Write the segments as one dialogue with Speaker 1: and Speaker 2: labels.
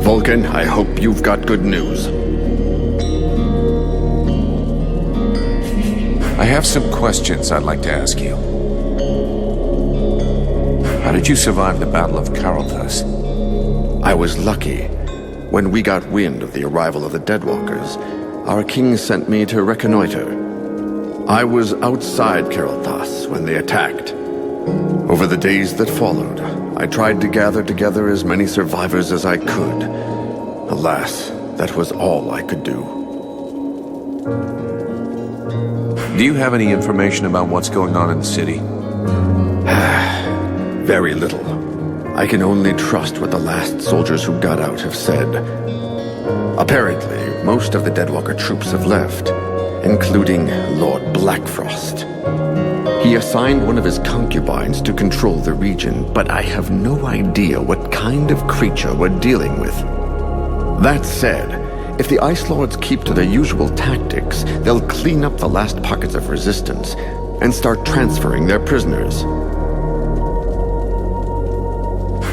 Speaker 1: Vulcan, I hope you've got good news.
Speaker 2: I have some questions I'd like to ask you. How did you survive the Battle of Karaldas?
Speaker 1: I was lucky. When we got wind of the arrival of the Deadwalkers, our king sent me to reconnoiter. I was outside Karaldas when they attacked. Over the days that followed, I tried to gather together as many survivors as I could. Alas, that was all I could do.
Speaker 2: Do you have any information about what's going on in the city?
Speaker 1: Very little. I can only trust what the last soldiers who got out have said. Apparently, most of the Deadwalker troops have left, including Lord Blackfrost. He assigned one of his concubines to control the region, but I have no idea what kind of creature we're dealing with. That said, if the Ice Lords keep to their usual tactics, they'll clean up the last pockets of resistance and start transferring their prisoners.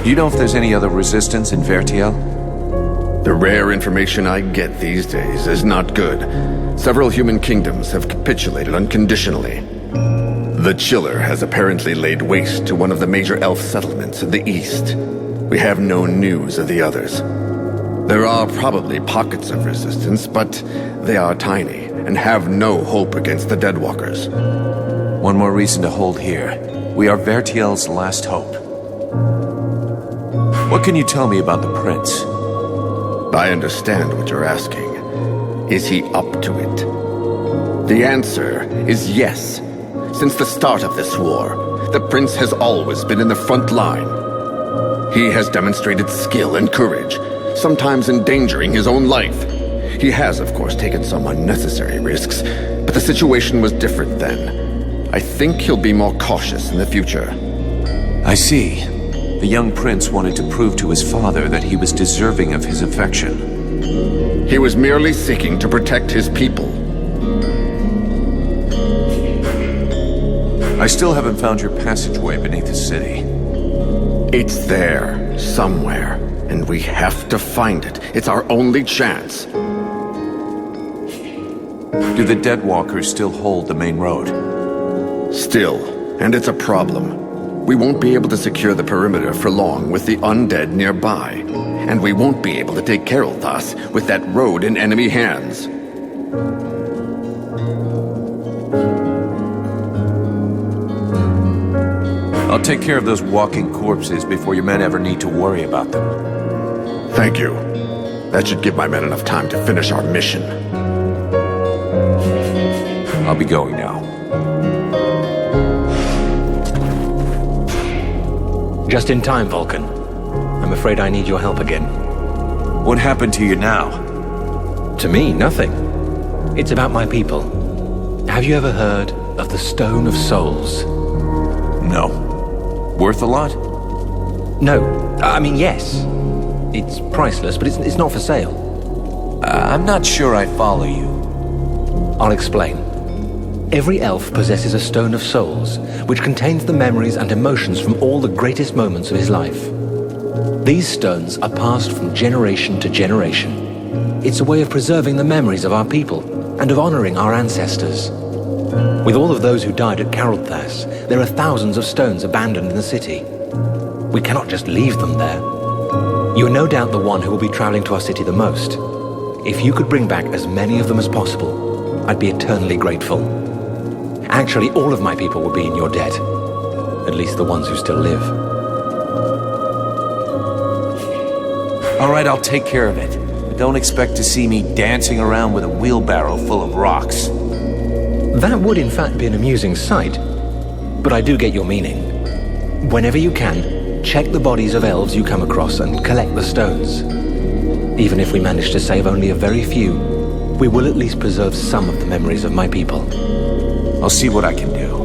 Speaker 2: Do you know if there's any other resistance in Vертьел?
Speaker 1: The rare information I get these days is not good. Several human kingdoms have capitulated unconditionally. The Chiller has apparently laid waste to one of the major elf settlements in the east. We have no news of the others. There are probably pockets of resistance, but they are tiny and have no hope against the Deadwalkers.
Speaker 2: One more reason to hold here. We are Vертьел's last hope. What can you tell me about the prince?
Speaker 1: I understand what you're asking. Is he up to it? The answer is yes. Since the start of this war, the prince has always been in the front line. He has demonstrated skill and courage, sometimes endangering his own life. He has, of course, taken some unnecessary risks, but the situation was different then. I think he'll be more cautious in the future.
Speaker 2: I see. The young prince wanted to prove to his father that he was deserving of his affection.
Speaker 1: He was merely seeking to protect his people.
Speaker 2: I still haven't found your passageway beneath the city.
Speaker 1: It's there, somewhere, and we have to find it. It's our only chance.
Speaker 2: Do the Deadwalkers still hold the main road?
Speaker 1: Still, and it's a problem. We won't be able to secure the perimeter for long with the undead nearby. And we won't be able to take Karaldas with that road in enemy hands.
Speaker 2: I'll take care of those walking corpses before your men ever need to worry about them.
Speaker 1: Thank you. That should give my men enough time to finish our mission.
Speaker 2: I'll be going now.
Speaker 3: Just in time, Vulcan. I'm afraid I need your help again.
Speaker 2: What happened to you now?
Speaker 3: To me, nothing. It's about my people. Have you ever heard of the Stone of Souls.
Speaker 2: No. Worth a lot?
Speaker 3: No. I mean, yes. It's priceless, but it's not for sale.
Speaker 2: I'm not sure I follow you.
Speaker 3: I'll explain. Every elf possesses a Stone of Souls, which contains the memories and emotions from all the greatest moments of his life. These stones are passed from generation to generation. It's a way of preserving the memories of our people and of honoring our ancestors. With all of those who died at Karaldas, there are thousands of stones abandoned in the city. We cannot just leave them there. You are no doubt the one who will be traveling to our city the most. If you could bring back as many of them as possible, I'd be eternally grateful. Actually, all of my people will be in your debt. At least the ones who still live.
Speaker 2: All right, I'll take care of it. But don't expect to see me dancing around with a wheelbarrow full of rocks.
Speaker 3: That would in fact be an amusing sight, but I do get your meaning. Whenever you can, check the bodies of elves you come across and collect the stones. Even if we manage to save only a very few, we will at least preserve some of the memories of my people.
Speaker 2: I'll see what I can do.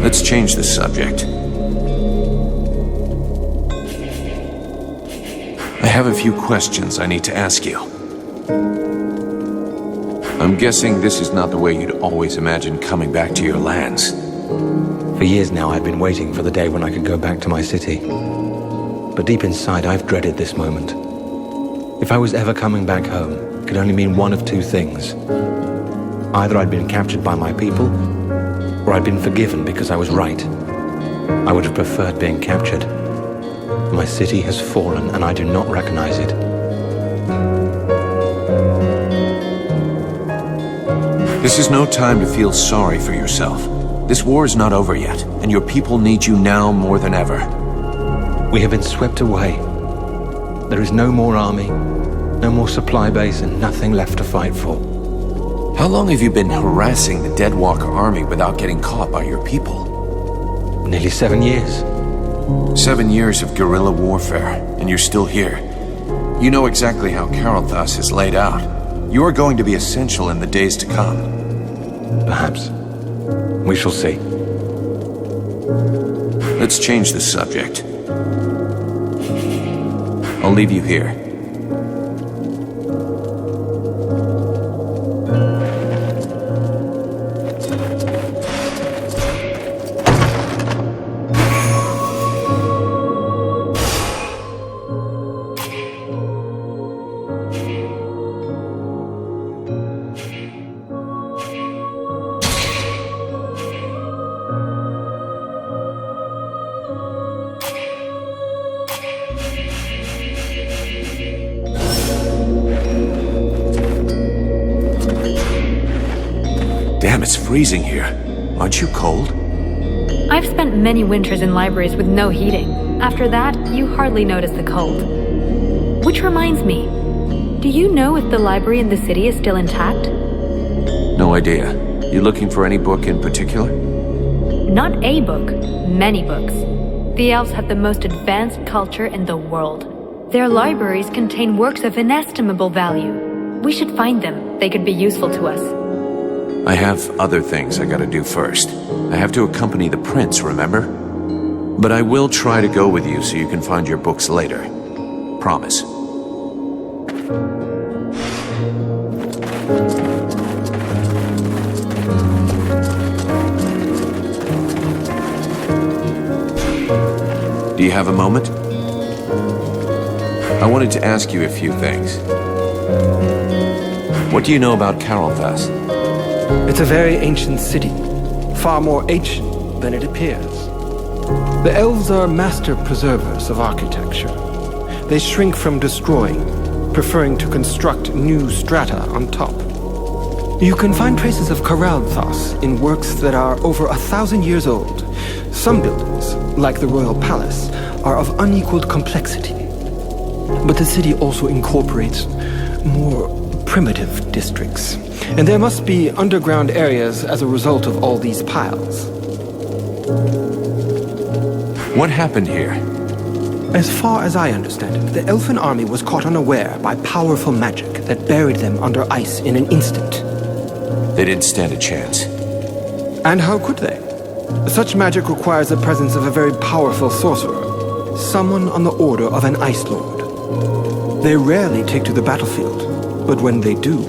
Speaker 2: Let's change the subject. I have a few questions I need to ask you. I'm guessing this is not the way you'd always imagined coming back to your lands.
Speaker 3: For years now, I've been waiting for the day when I could go back to my city. But deep inside, I've dreaded this moment. If I was ever coming back home, it could only mean one of two things. Either I'd been captured by my people, or I'd been forgiven because I was right. I would have preferred being captured. My city has fallen, and I do not recognize it.
Speaker 2: This is no time to feel sorry for yourself. This war is not over yet, and your people need you now more than ever.
Speaker 3: We have been swept away. There is no more army, no more supply base, and nothing left to fight for.
Speaker 2: How long have you been harassing the Deadwalker army without getting caught by your people?
Speaker 3: Nearly 7 years.
Speaker 2: 7 years of guerrilla warfare, and you're still here. You know exactly how Karaldas is laid out. You are going to be essential in the days to come.
Speaker 3: Perhaps. We shall see.
Speaker 2: Let's change the subject. I'll leave you here. Damn, it's freezing here. Aren't you cold?
Speaker 4: I've spent many winters in libraries with no heating. After that, you hardly notice the cold. Which reminds me, do you know if the library in the city is still intact?
Speaker 2: No idea. You looking for any book in particular?
Speaker 4: Not a book, many books. The elves have the most advanced culture in the world. Their libraries contain works of inestimable value. We should find them. They could be useful to us.
Speaker 2: I have other things I gotta do first. I have to accompany the prince, remember? But I will try to go with you so you can find your books later. Promise. Do you have a moment? I wanted to ask you a few things. What do you know about Karaldas?
Speaker 5: It's a very ancient city, far more ancient than it appears. The elves are master preservers of architecture. They shrink from destroying, preferring to construct new strata on top. You can find traces of Karaldas in works that are over 1,000 years old. Some buildings, like the royal palace, are of unequaled complexity. But the city also incorporates more primitive districts. And there must be underground areas as a result of all these piles.
Speaker 2: What happened here?
Speaker 5: As far as I understand it, the elfin army was caught unaware by powerful magic that buried them under ice in an instant.
Speaker 2: They didn't stand a chance.
Speaker 5: And how could they? Such magic requires the presence of a very powerful sorcerer, someone on the order of an Ice Lord. They rarely take to the battlefield, but when they do,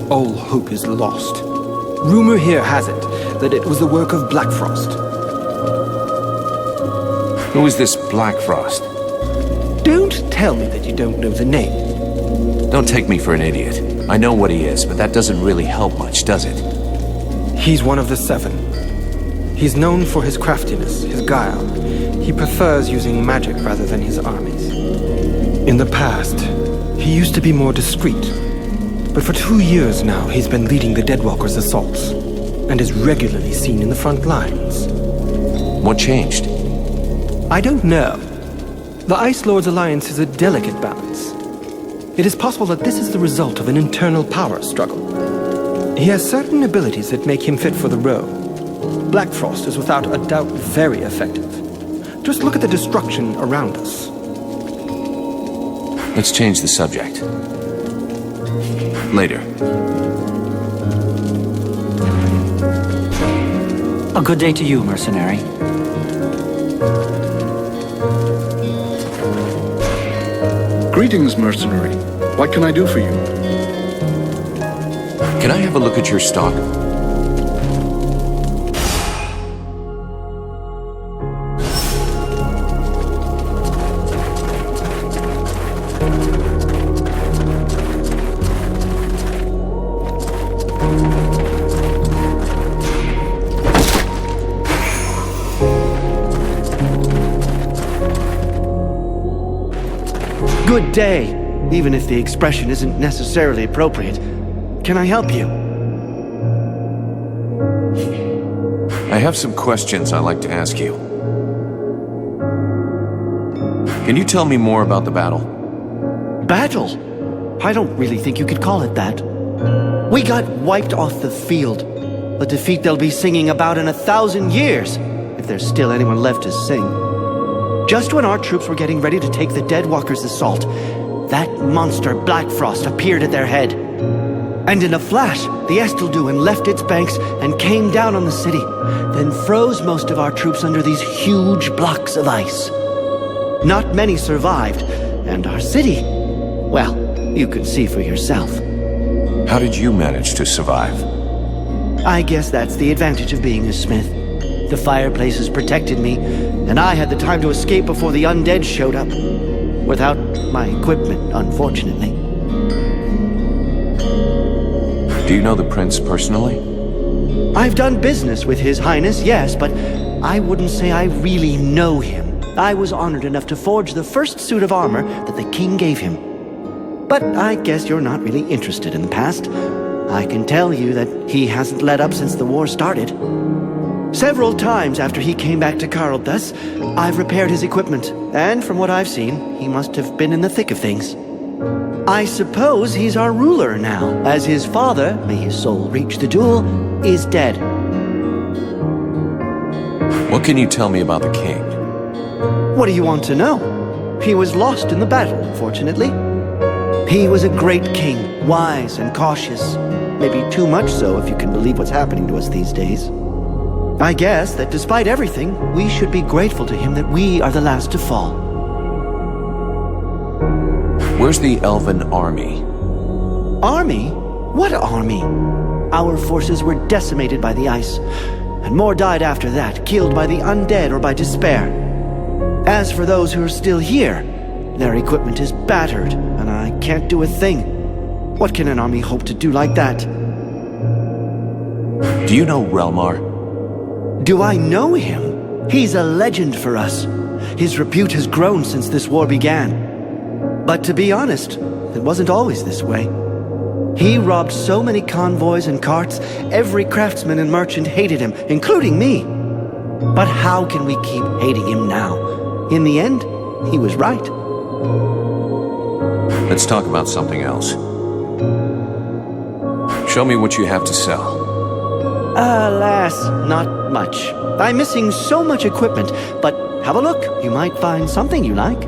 Speaker 5: all hope is lost. Rumor here has it that it was the work of Black Frost.
Speaker 2: Who is this Black Frost?
Speaker 5: Don't tell me that you don't know the name.
Speaker 2: Don't take me for an idiot. I know what he is, but that doesn't really help much, does it?
Speaker 5: He's one of the Seven. He's known for his craftiness, his guile. He prefers using magic rather than his armies. In the past, he used to be more discreet. But for 2 years now, he's been leading the Deadwalkers' assaults, and is regularly seen in the front lines.
Speaker 2: What changed?
Speaker 5: I don't know. The Ice Lord's alliance is a delicate balance. It is possible that this is the result of an internal power struggle. He has certain abilities that make him fit for the role. Black Frost is without a doubt very effective. Just look at the destruction around us.
Speaker 2: Let's change the subject. Later.
Speaker 6: A good day to you, mercenary.
Speaker 7: Greetings, mercenary. What can I do for you?
Speaker 2: Can I have a look at your stock?
Speaker 8: Good day, even if the expression isn't necessarily appropriate. Can I help you?
Speaker 2: I have some questions I'd like to ask you. Can you tell me more about the battle?
Speaker 8: Battle? I don't really think you could call it that. We got wiped off the field. A defeat they'll be singing about in 1,000 years, if there's still anyone left to sing. Just when our troops were getting ready to take the Deadwalkers' assault, that monster Black Frost appeared at their head. And in a flash, the Estelduin left its banks and came down on the city, then froze most of our troops under these huge blocks of ice. Not many survived, and our city, well, you can see for yourself.
Speaker 2: How did you manage to survive?
Speaker 8: I guess that's the advantage of being a smith. The fireplaces protected me, and I had the time to escape before the undead showed up. Without my equipment, unfortunately.
Speaker 2: Do you know the prince personally?
Speaker 8: I've done business with His Highness, yes, but I wouldn't say I really know him. I was honored enough to forge the first suit of armor that the king gave him. But I guess you're not really interested in the past. I can tell you that he hasn't let up since the war started. Several times after he came back to Karaldas, I've repaired his equipment, and from what I've seen, he must have been in the thick of things. I suppose he's our ruler now, as his father, may his soul reach the jewel, is dead.
Speaker 2: What can you tell me about the king?
Speaker 8: What do you want to know? He was lost in the battle, unfortunately. He was a great king, wise and cautious. Maybe too much so if you can believe what's happening to us these days. I guess that despite everything, we should be grateful to him that we are the last to fall.
Speaker 2: Where's the elven army?
Speaker 8: Army? What army? Our forces were decimated by the ice, and more died after that, killed by the undead or by despair. As for those who are still here, their equipment is battered, and I can't do a thing. What can an army hope to do like that?
Speaker 2: Do you know Relmar?
Speaker 8: Do I know him? He's a legend for us. His repute has grown since this war began. But to be honest, it wasn't always this way. He robbed so many convoys and carts, every craftsman and merchant hated him, including me. But how can we keep hating him now? In the end, he was right.
Speaker 2: Let's talk about something else. Show me what you have to sell.
Speaker 8: Alas, not much. I'm missing so much equipment, but have a look. You might find something you like.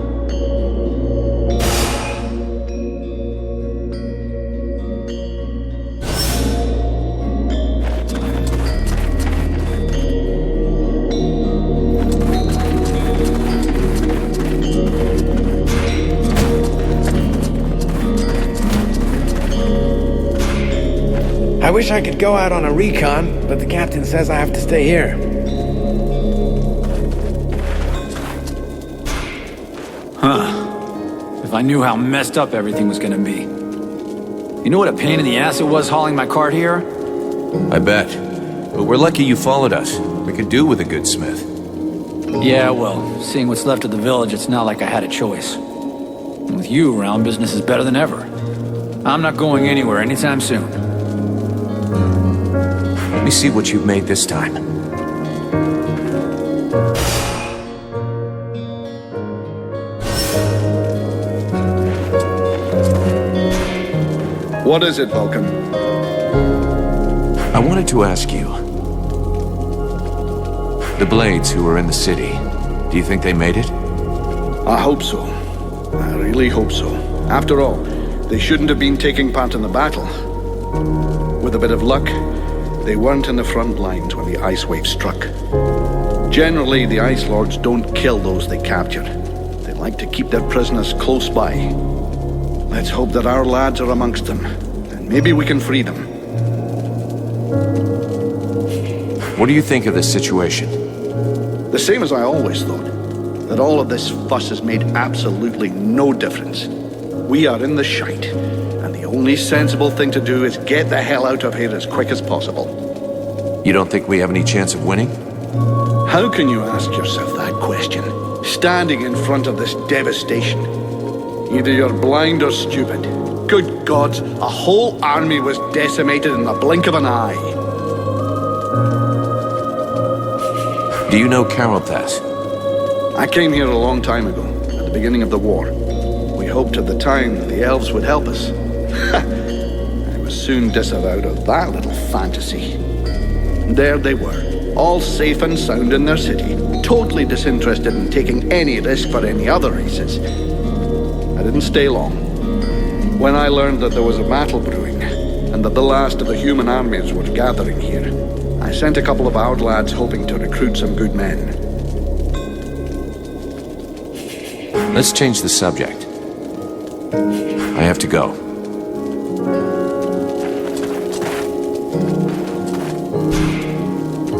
Speaker 9: I wish I could go out on a recon, but the captain says I have to stay here.
Speaker 10: Huh. If I knew how messed up everything was gonna be. You know what a pain in the ass it was hauling my cart here?
Speaker 2: I bet. But we're lucky you followed us. We could do with a good smith.
Speaker 10: Yeah, well, seeing what's left of the village, it's not like I had a choice. And with you around, business is better than ever. I'm not going anywhere anytime soon.
Speaker 2: Let me see what you've made this time.
Speaker 7: What is it, Vulcan?
Speaker 2: I wanted to ask you. The Blades who were in the city, do you think they made it?
Speaker 7: I hope so. I really hope so. After all, they shouldn't have been taking part in the battle. With a bit of luck, they weren't in the front lines when the ice wave struck. Generally, the Ice Lords don't kill those they capture. They like to keep their prisoners close by. Let's hope that our lads are amongst them, and maybe we can free them.
Speaker 2: What do you think of this situation?
Speaker 7: The same as I always thought. That all of this fuss has made absolutely no difference. We are in the shite, and the only sensible thing to do is get the hell out of here as quick as possible.
Speaker 2: You don't think we have any chance of winning?
Speaker 7: How can you ask yourself that question, standing in front of this devastation? Either you're blind or stupid. Good gods, a whole army was decimated in the blink of an eye.
Speaker 2: Do you know Karaldas?
Speaker 7: I came here a long time ago, at the beginning of the war. We hoped at the time that the elves would help us. I was soon disavowed of that little fantasy. There they were, all safe and sound in their city, totally disinterested in taking any risk for any other races. I didn't stay long. When I learned that there was a battle brewing, and that the last of the human armies were gathering here, I sent a couple of our lads hoping to recruit some good men.
Speaker 2: Let's change the subject. I have to go.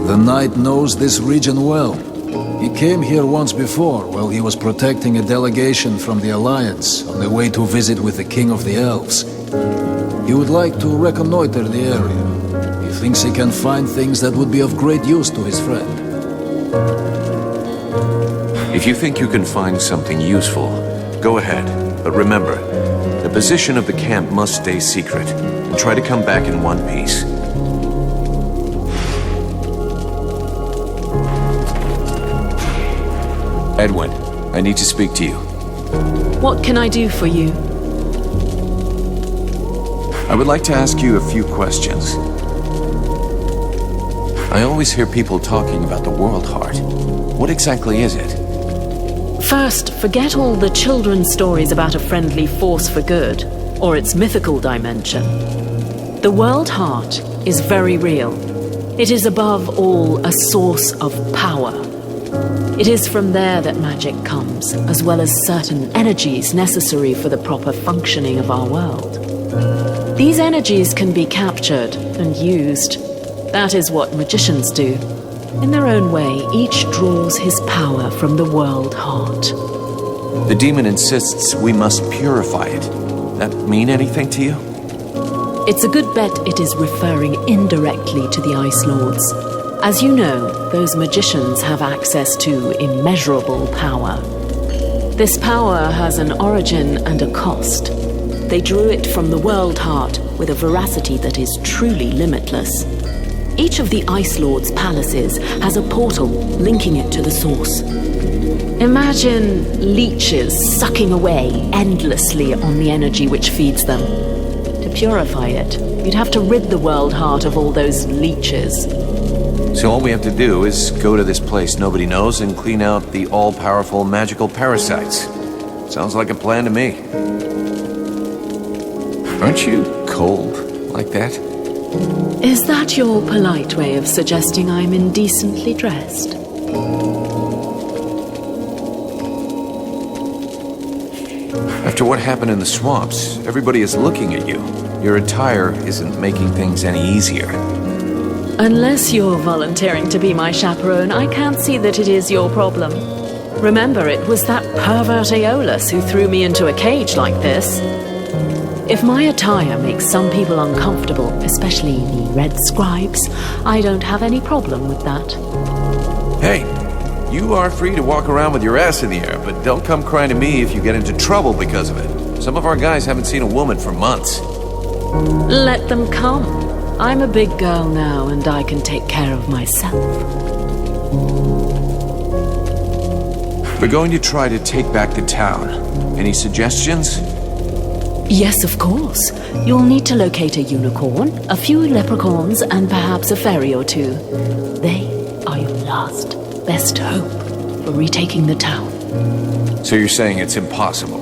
Speaker 11: The Knight knows this region well. He came here once before while he was protecting a delegation from the Alliance on the way to visit with the King of the Elves. He would like to reconnoiter the area. He thinks he can find things that would be of great use to his friend.
Speaker 2: If you think you can find something useful, go ahead. But remember, the position of the camp must stay secret, and try to come back in one piece. Edwin, I need to speak to you.
Speaker 12: What can I do for you?
Speaker 2: I would like to ask you a few questions. I always hear people talking about the World Heart. What exactly is it?
Speaker 12: First, forget all the children's stories about a friendly force for good, or its mythical dimension. The World Heart is very real. It is above all a source of power. It is from there that magic comes, as well as certain energies necessary for the proper functioning of our world. These energies can be captured and used. That is what magicians do. In their own way, each draws his power from the World Heart.
Speaker 2: The demon insists we must purify it. That mean anything to you?
Speaker 12: It's a good bet it is referring indirectly to the Ice Lords. As you know, those magicians have access to immeasurable power. This power has an origin and a cost. They drew it from the World Heart with a veracity that is truly limitless. Each of the Ice Lords' palaces has a portal linking it to the source. Imagine leeches sucking away endlessly on the energy which feeds them. To purify it, you'd have to rid the World Heart of all those leeches.
Speaker 2: So all we have to do is go to this place nobody knows and clean out the all-powerful magical parasites. Sounds like a plan to me. Aren't you cold like that?
Speaker 12: Is that your polite way of suggesting I'm indecently dressed?
Speaker 2: I After what happened in the swamps, everybody is looking at you. Your attire isn't making things any easier.
Speaker 12: Unless you're volunteering to be my chaperone, I can't see that it is your problem. Remember, it was that pervert Aeolus who threw me into a cage like this. If my attire makes some people uncomfortable, especially the red scribes, I don't have any problem with that.
Speaker 2: Hey, you are free to walk around with your ass in the air, but don't come crying to me if you get into trouble because of it. Some of our guys haven't seen a woman for months.
Speaker 12: Let them come. I'm a big girl now, and I can take care of myself.
Speaker 2: We're going to try to take back the town. Any suggestions?
Speaker 12: Yes, of course. You'll need to locate a unicorn, a few leprechauns, and perhaps a fairy or two. They are your last, best hope for retaking the town.
Speaker 2: So you're saying it's impossible?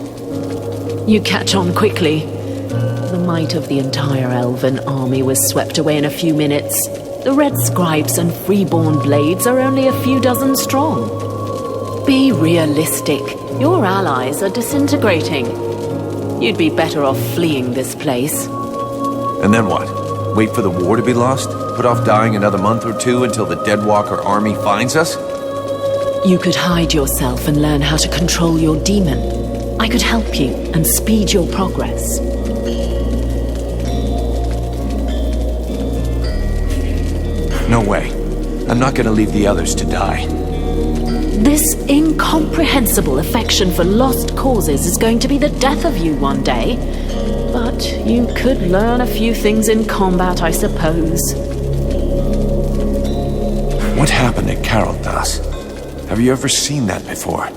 Speaker 12: You catch on quickly. The might of the entire elven army was swept away in a few minutes. The red scribes and freeborn blades are only a few dozen strong. Be realistic. Your allies are disintegrating. You'd be better off fleeing this place.
Speaker 2: And then what? Wait for the war to be lost? Put off dying another month or two until the Deadwalker army finds us?
Speaker 12: You could hide yourself and learn how to control your demon. I could help you and speed your progress.
Speaker 2: No way. I'm not gonna leave the others to die.
Speaker 12: This incomprehensible affection for lost causes is going to be the death of you one day. But you could learn a few things in combat, I suppose.
Speaker 2: What happened at Karaldas? Have you ever seen that before?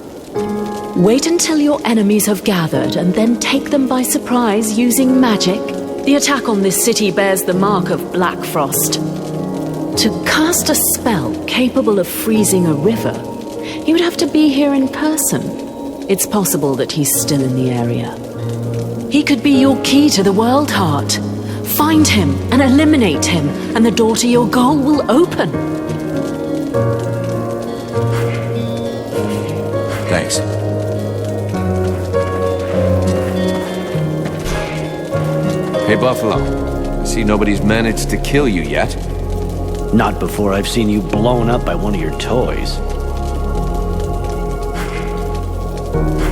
Speaker 12: Wait until your enemies have gathered and then take them by surprise using magic. The attack on this city bears the mark of Black Frost. To cast a spell capable of freezing a river, he would have to be here in person. It's possible that he's still in the area. He could be your key to the World Heart. Find him and eliminate him, and the door to your goal will open.
Speaker 2: Thanks. Hey, Buffalo. I see nobody's managed to kill you yet.
Speaker 8: Not before I've seen you blown up by one of your toys.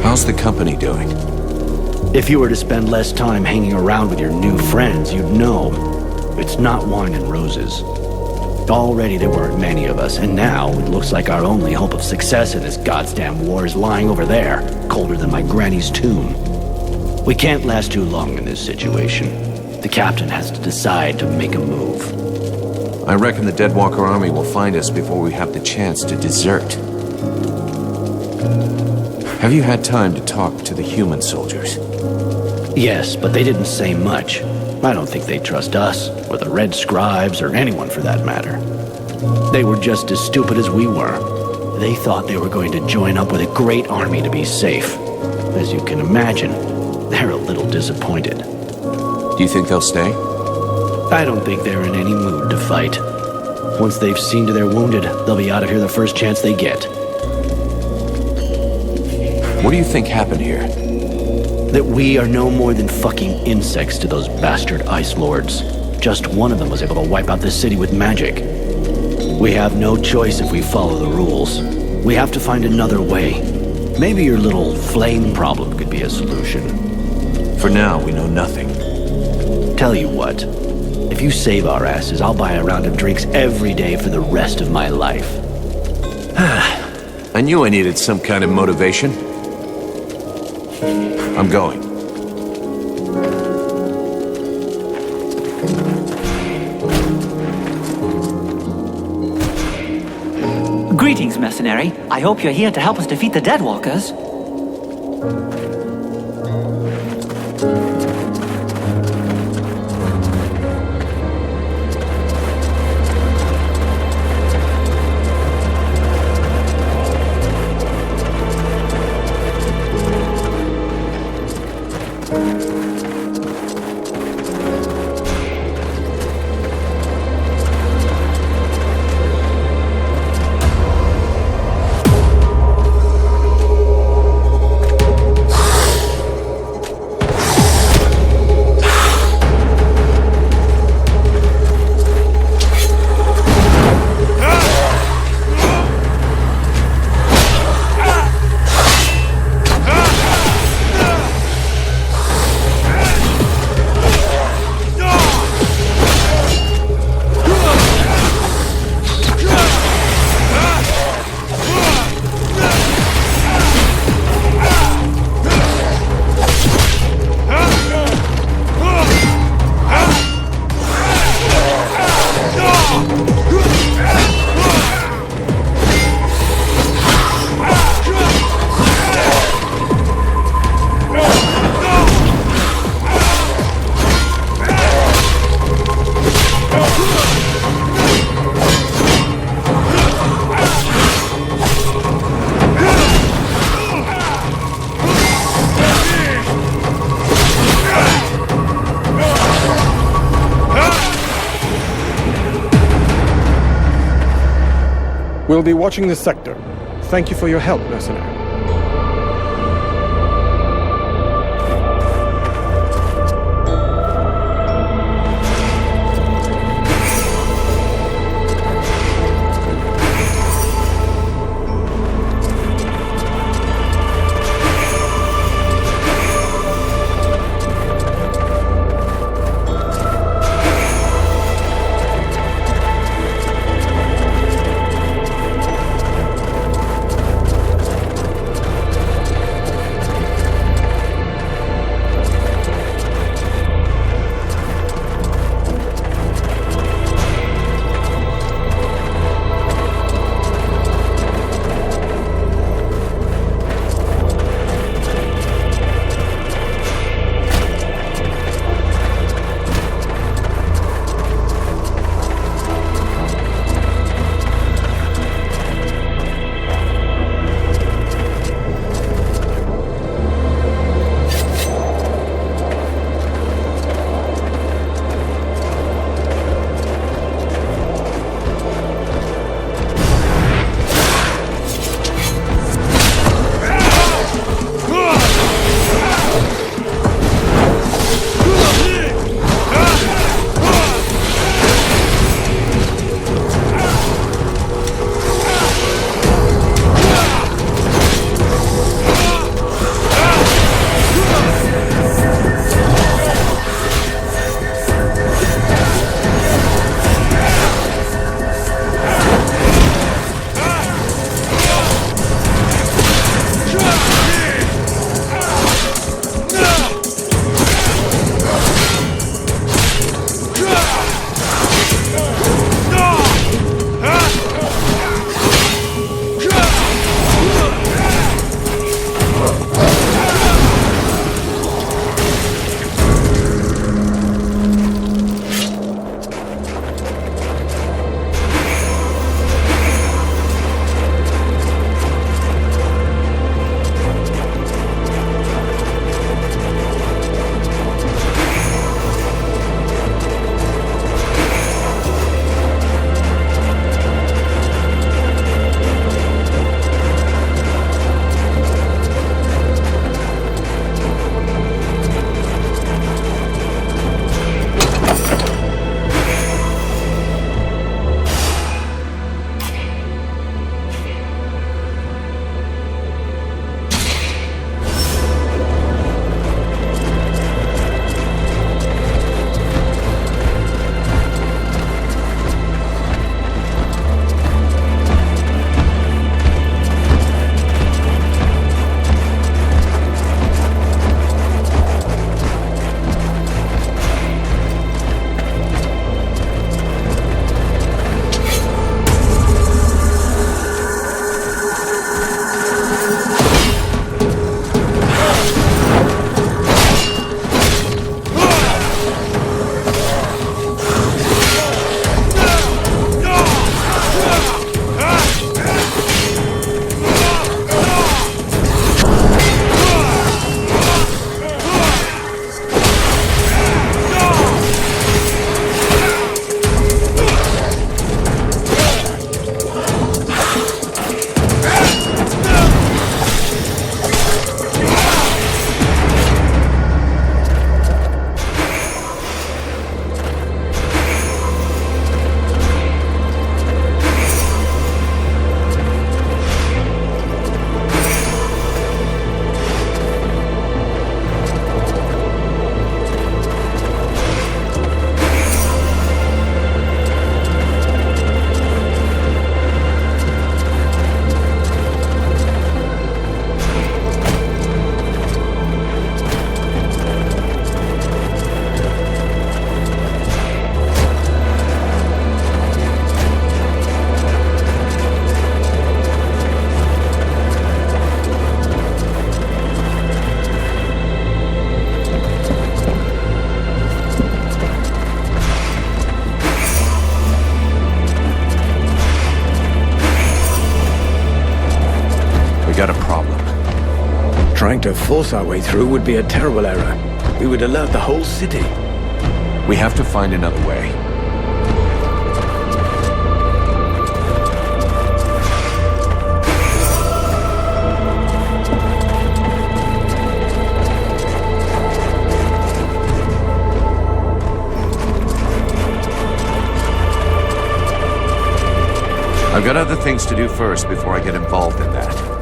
Speaker 2: How's the company doing?
Speaker 8: If you were to spend less time hanging around with your new friends, you'd know. It's not wine and roses. Already there weren't many of us, and now it looks like our only hope of success in this goddamn war is lying over there, colder than my granny's tomb. We can't last too long in this situation. The captain has to decide to make a move.
Speaker 2: I reckon the Deadwalker army will find us before we have the chance to desert. Have you had time to talk to the human soldiers?
Speaker 8: Yes, but they didn't say much. I don't think they trust us, or the Red Scribes, or anyone for that matter. They were just as stupid as we were. They thought they were going to join up with a great army to be safe. As you can imagine, they're a little disappointed.
Speaker 2: Do you think they'll stay?
Speaker 8: I don't think they're in any mood to fight. Once they've seen to their wounded, they'll be out of here the first chance they get.
Speaker 2: What do you think happened here?
Speaker 8: That we are no more than fucking insects to those bastard Ice Lords. Just one of them was able to wipe out this city with magic. We have no choice if we follow the rules. We have to find another way. Maybe your little flame problem could be a solution.
Speaker 2: For now, we know nothing.
Speaker 8: Tell you what, if you save our asses, I'll buy a round of drinks every day for the rest of my life.
Speaker 2: I knew I needed some kind of motivation. I'm going.
Speaker 6: Greetings, mercenary. I hope you're here to help us defeat the Deadwalkers.
Speaker 5: We'll be watching this sector. Thank you for your help, mercenary.
Speaker 9: Trying to force our way through would be a terrible error. We would alert the whole city.
Speaker 2: We have to find another way. I've got other things to do first before I get involved in that.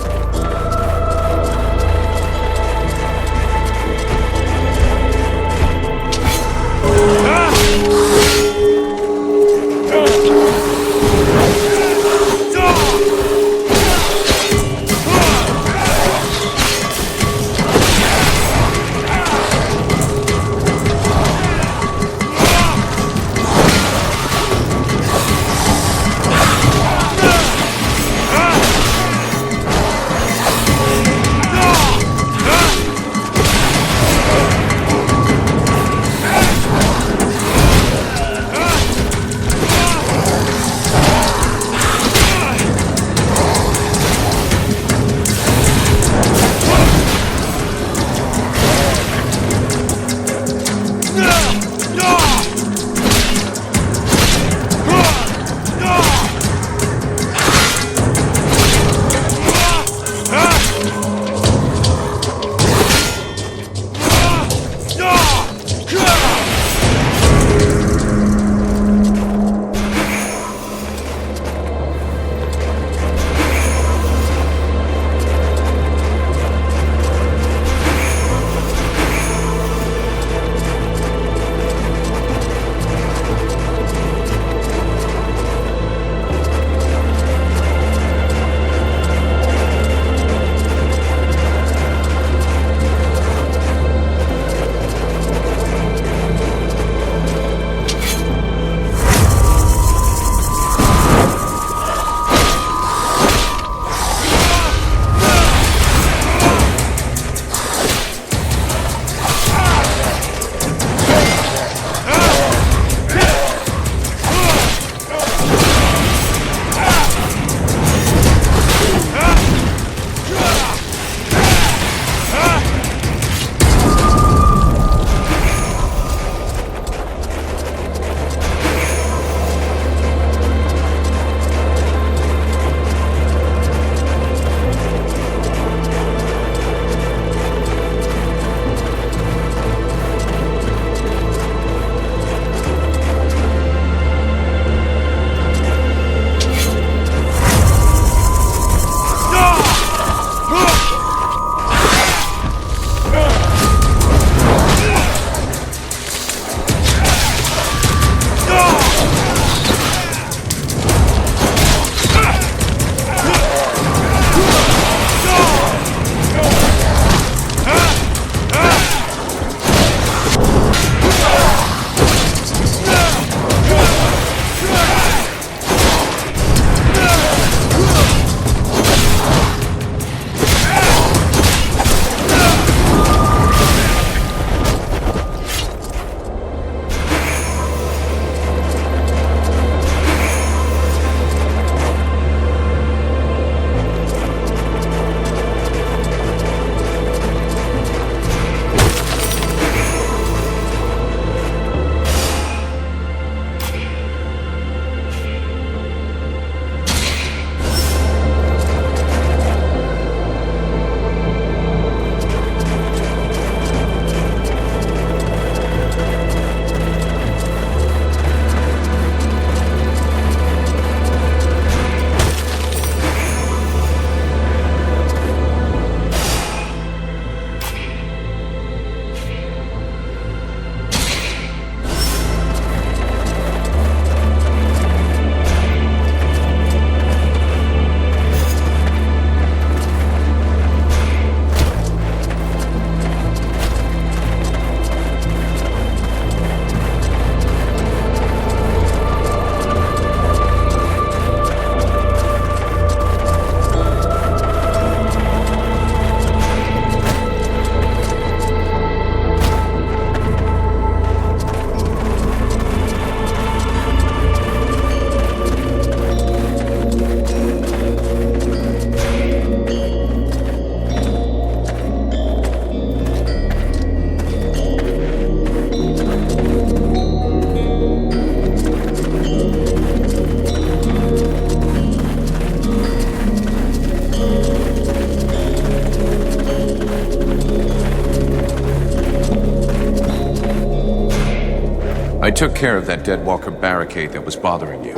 Speaker 2: took care of that Dead Walker barricade that was bothering you.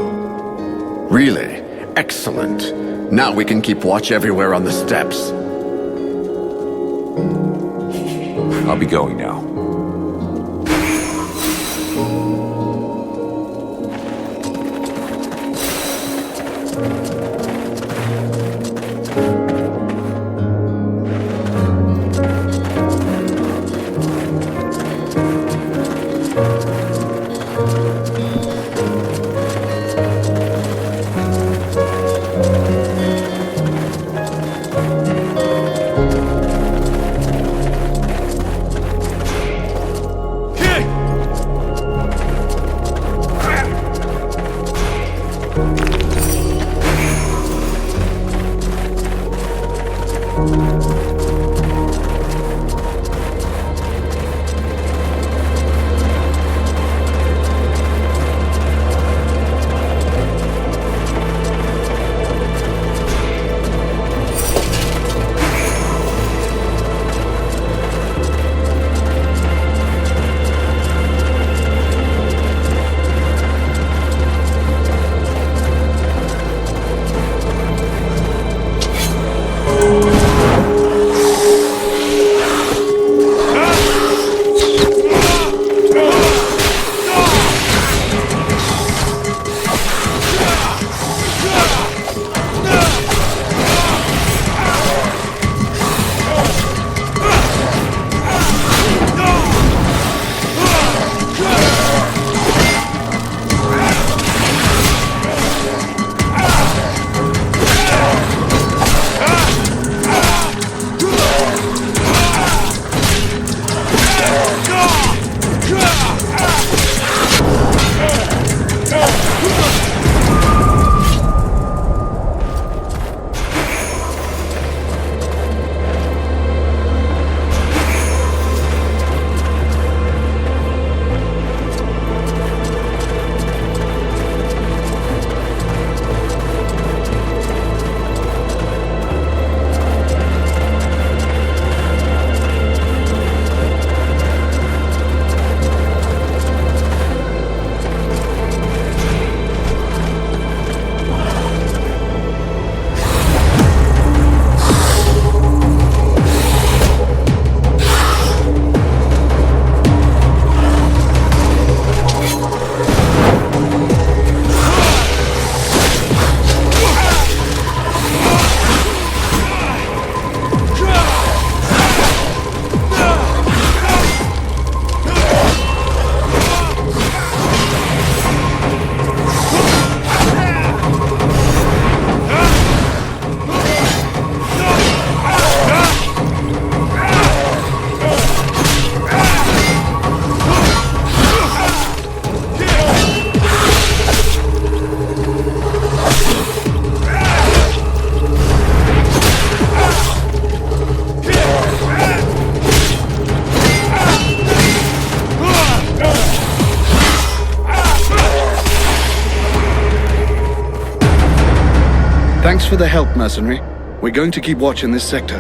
Speaker 1: Really? Excellent. Now we can keep watch everywhere on the steps.
Speaker 2: I'll be going now.
Speaker 7: Thanks for the help, mercenary. We're going to keep watch in this sector.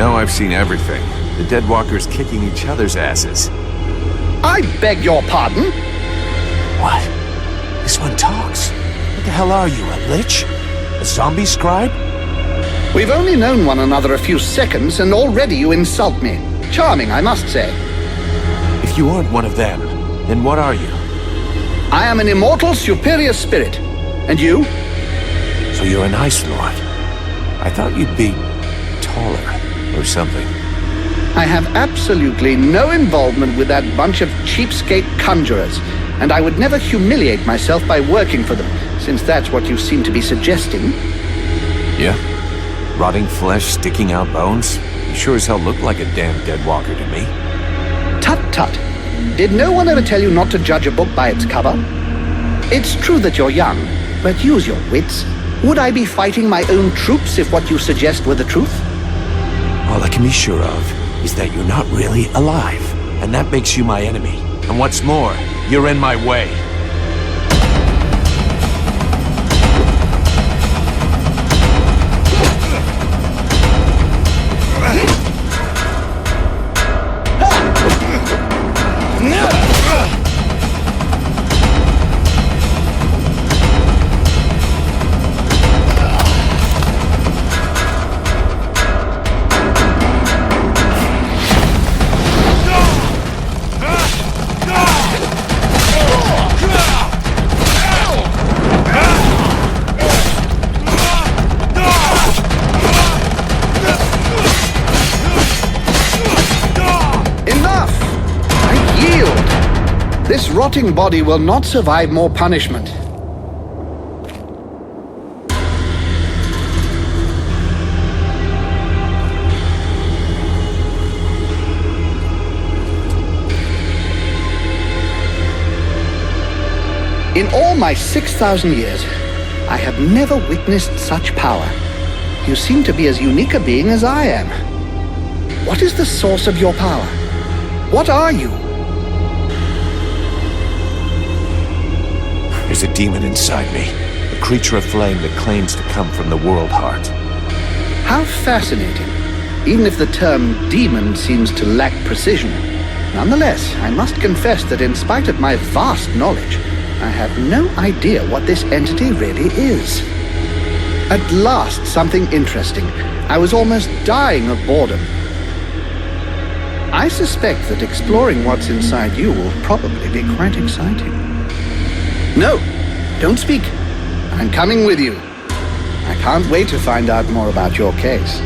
Speaker 2: Now I've seen everything. The Deadwalkers kicking each other's asses.
Speaker 7: I beg your pardon?
Speaker 13: What? This one talks. What the hell are you, a lich? A zombie scribe?
Speaker 7: We've only known one another a few seconds, and already you insult me. Charming, I must say.
Speaker 13: If you aren't one of them, then what are you?
Speaker 7: I am an immortal superior spirit. And you?
Speaker 13: So you're an Ice Lord. I thought you'd be taller or something.
Speaker 7: I have absolutely no involvement with that bunch of cheapskate conjurers, and I would never humiliate myself by working for them, since that's what you seem to be suggesting.
Speaker 2: Yeah? Rotting flesh, sticking out bones? You sure as hell look like a damn Deadwalker to me.
Speaker 7: Tut-tut. Did no one ever tell you not to judge a book by its cover? It's true that you're young, but use your wits. Would I be fighting my own troops if what you suggest were the truth?
Speaker 13: All I can be sure of is that you're not really alive, and that makes you my enemy.
Speaker 2: And what's more, you're in my way.
Speaker 7: This rotting body will not survive more punishment. In all my 6,000 years, I have never witnessed such power. You seem to be as unique a being as I am. What is the source of your power? What are you?
Speaker 13: There's a demon inside me, a creature of flame that claims to come from the world heart.
Speaker 7: How fascinating, even if the term demon seems to lack precision. Nonetheless, I must confess that in spite of my vast knowledge, I have no idea what this entity really is. At last, something interesting. I was almost dying of boredom. I suspect that exploring what's inside you will probably be quite exciting. No, don't speak. I'm coming with you. I can't wait to find out more about your case.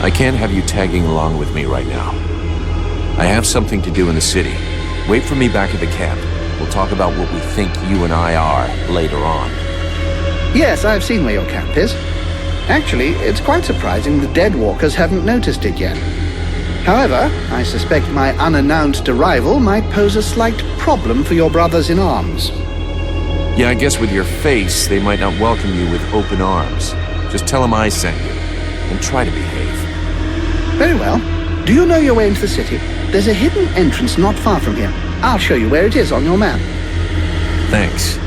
Speaker 2: I can't have you tagging along with me right now. I have something to do in the city. Wait for me back at the camp. We'll talk about what we think you and I are later on.
Speaker 7: Yes, I've seen where your camp is. Actually, it's quite surprising the Deadwalkers haven't noticed it yet. However, I suspect my unannounced arrival might pose a slight problem for your brothers in arms.
Speaker 2: Yeah, I guess with your face, they might not welcome you with open arms. Just tell them I sent you, and try to behave.
Speaker 7: Very well. Do you know your way into the city? There's a hidden entrance not far from here. I'll show you where it is on your map.
Speaker 2: Thanks.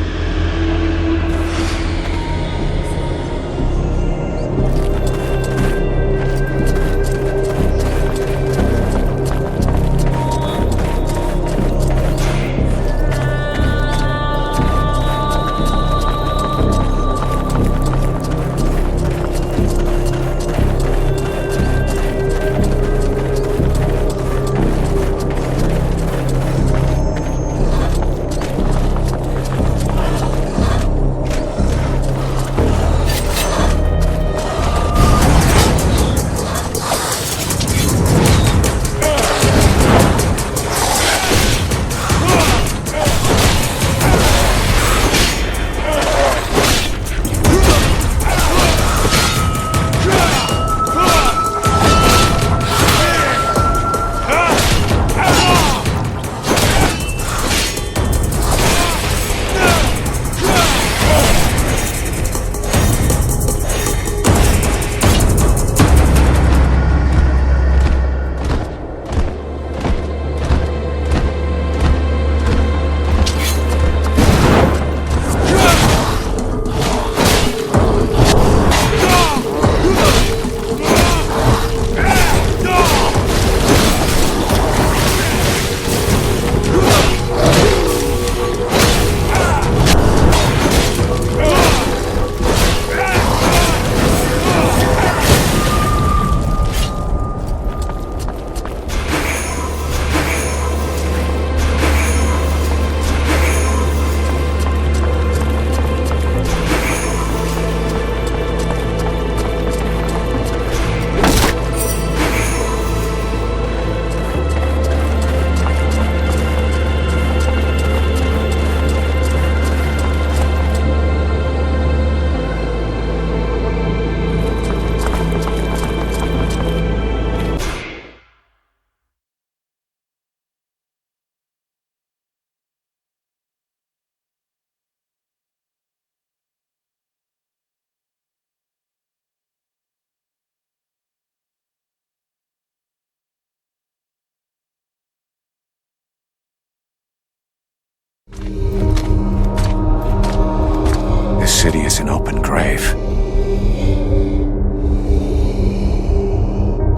Speaker 2: city is an open grave.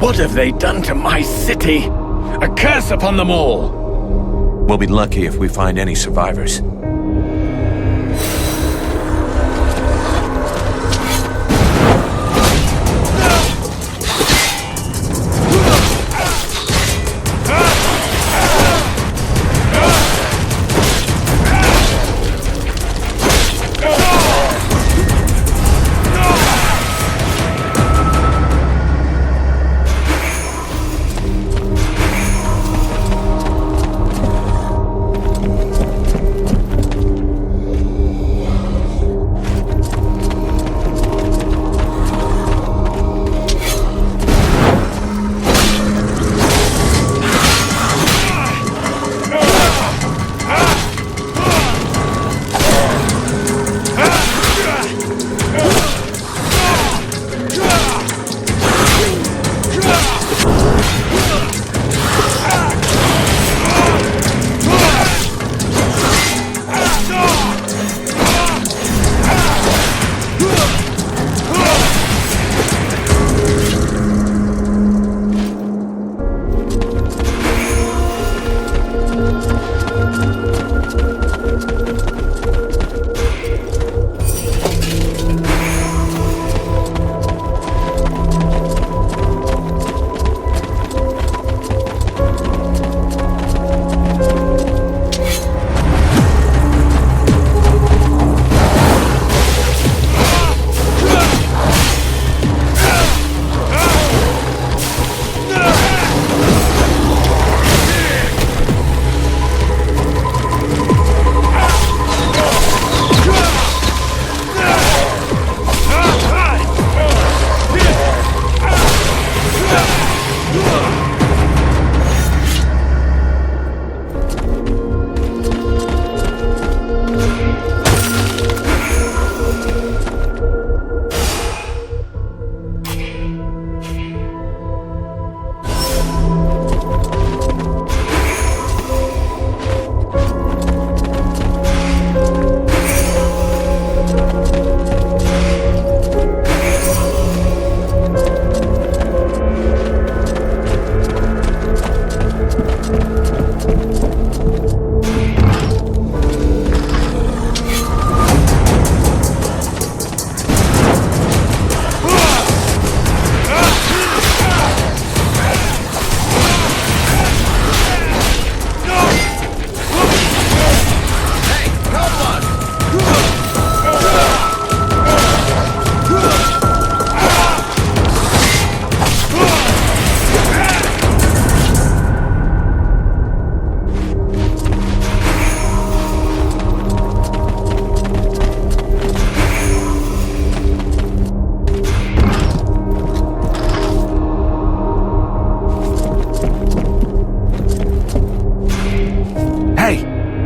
Speaker 9: What have they done to my city? A curse upon them all!
Speaker 2: We'll be lucky if we find any survivors.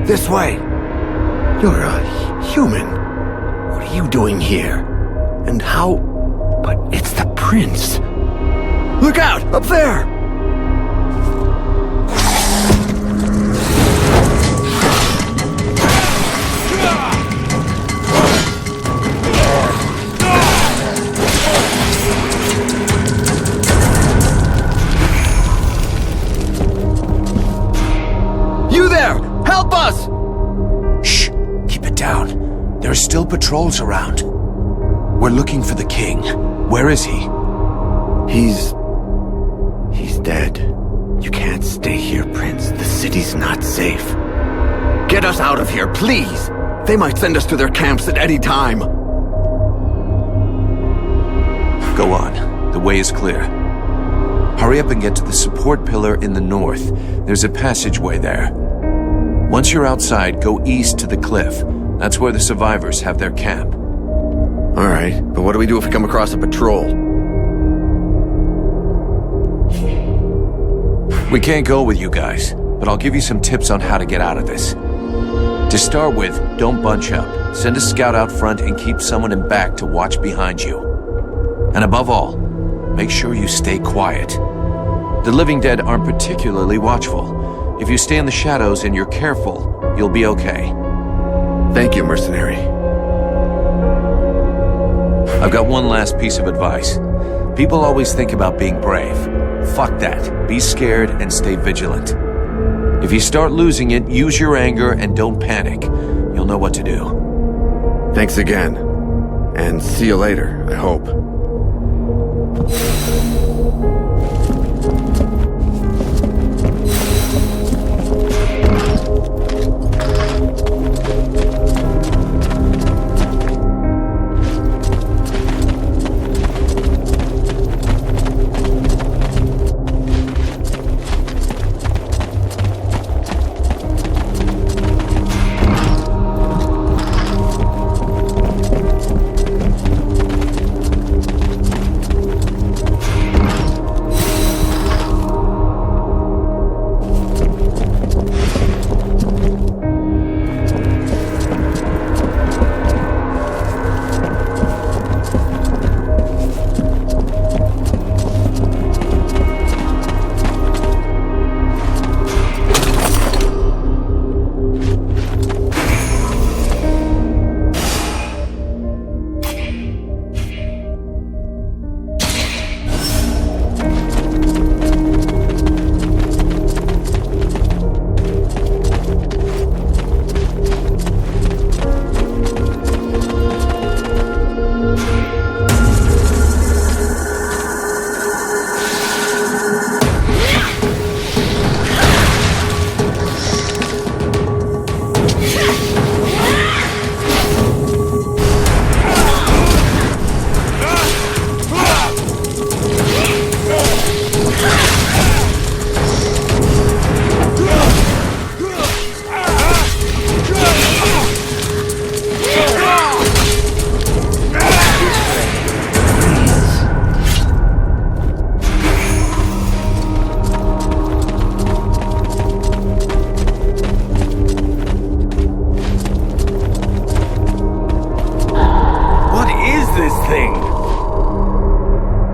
Speaker 1: This way! You're a human. What are you doing here? And how... But it's the prince. Look out! Up there! You there! Help us!
Speaker 13: Shh! Keep it down. There are still patrols around. We're looking for the king. Where is he?
Speaker 1: He's dead. You can't stay here, Prince. The city's not safe. Get us out of here, please! They might send us to their camps at any time.
Speaker 2: Go on. The way is clear. Hurry up and get to the support pillar in the north. There's a passageway there. Once you're outside, go east to the cliff. That's where the survivors have their camp.
Speaker 1: Alright, but what do we do if we come across a patrol?
Speaker 2: We can't go with you guys, but I'll give you some tips on how to get out of this. To start with, don't bunch up. Send a scout out front and keep someone in back to watch behind you. And above all, make sure you stay quiet. The living dead aren't particularly watchful. If you stay in the shadows and you're careful, you'll be okay.
Speaker 1: Thank you, mercenary.
Speaker 2: I've got one last piece of advice. People always think about being brave. Fuck that. Be scared and stay vigilant. If you start losing it, use your anger and don't panic. You'll know what to do.
Speaker 1: Thanks again. And see you later, I hope.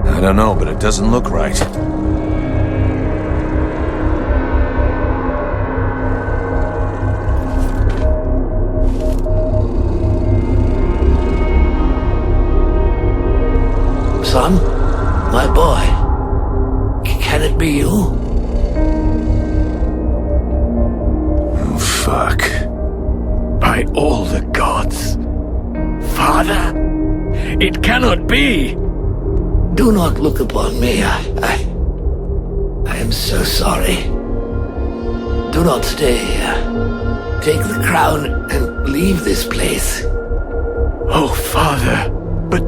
Speaker 2: I don't know, but it doesn't look right.
Speaker 14: Son? My boy? Can it be you?
Speaker 9: Oh, fuck. By all the gods. Father? It cannot be!
Speaker 14: Do not look upon me. I am so sorry. Do not stay here. Take the crown and leave this place.
Speaker 9: Oh, Father. But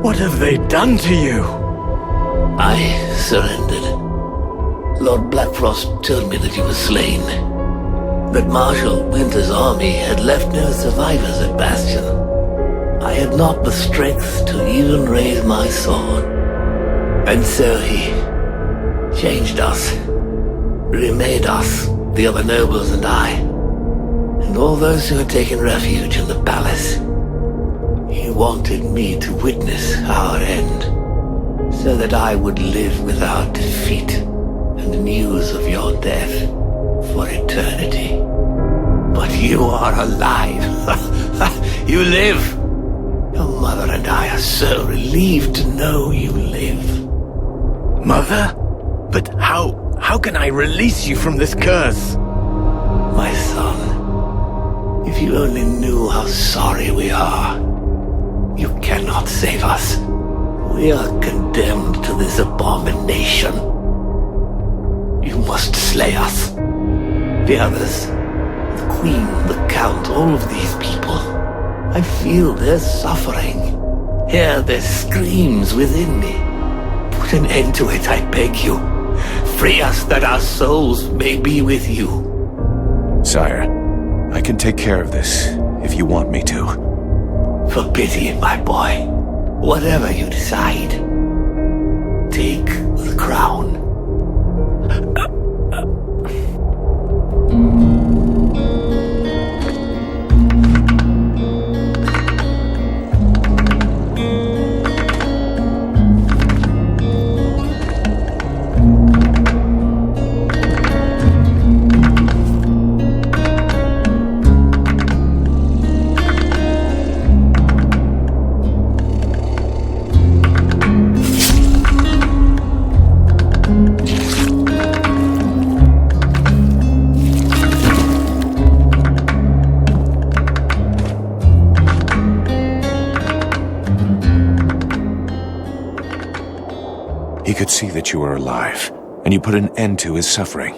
Speaker 9: what have they done to you?
Speaker 14: I surrendered. Lord Blackfrost told me that you were slain. That Marshal Winter's army had left no survivors at Bastion. I had not the strength to even raise my sword. And so he changed us, remade us, the other nobles and I, and all those who had taken refuge in the palace. He wanted me to witness our end, so that I would live without defeat and news of your death for eternity. But you are alive. You live. Your mother and I are so relieved to know you live.
Speaker 9: Mother? But how can I release you from this curse?
Speaker 14: My son, if you only knew how sorry we are. You cannot save us. We are condemned to this abomination. You must slay us. The others, the Queen, the Count, all of these people. I feel their suffering. Hear their screams within me. Put an end to it, I beg you. Free us that our souls may be with you.
Speaker 2: Sire, I can take care of this, if you want me to.
Speaker 14: For pity, my boy. Whatever you decide. Take the crown.
Speaker 2: He could see that you were alive, and you put an end to his suffering.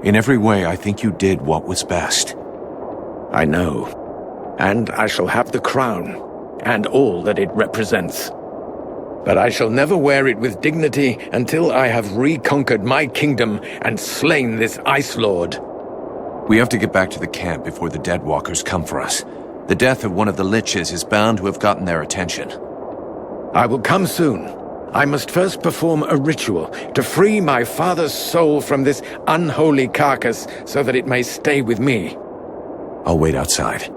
Speaker 2: In every way, I think you did what was best.
Speaker 15: I know. And I shall have the crown, and all that it represents. But I shall never wear it with dignity until I have reconquered my kingdom and slain this Ice Lord.
Speaker 2: We have to get back to the camp before the Deadwalkers come for us. The death of one of the Liches is bound to have gotten their attention.
Speaker 15: I will come soon. I must first perform a ritual to free my father's soul from this unholy carcass so that it may stay with me.
Speaker 2: I'll wait outside.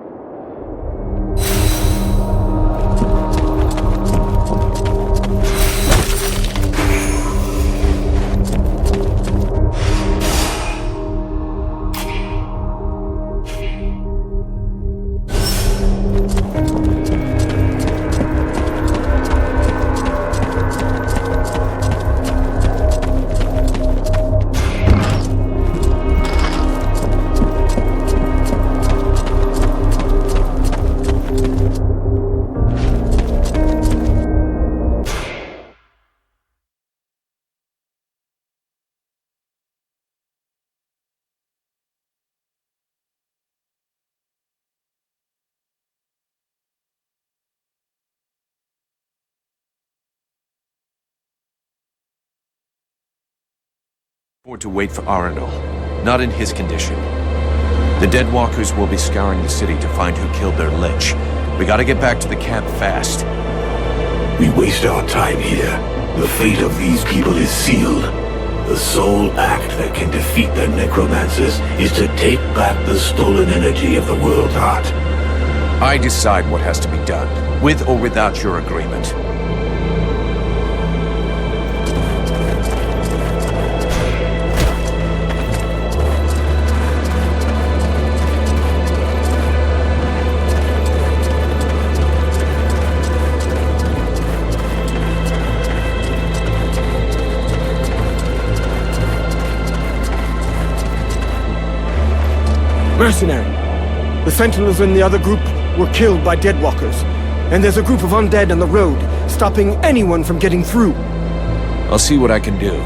Speaker 2: To wait for Arenal, not in his condition. The Deadwalkers will be scouring the city to find who killed their Lich. We gotta get back to the camp fast.
Speaker 9: We waste our time here. The fate of these people is sealed. The sole act that can defeat the necromancers is to take back the stolen energy of the World Heart.
Speaker 2: I decide what has to be done, with or without your agreement.
Speaker 5: Mercenary! The Sentinels in the other group were killed by Deadwalkers, and there's a group of undead on the road, stopping anyone from getting through.
Speaker 2: I'll see what I can do.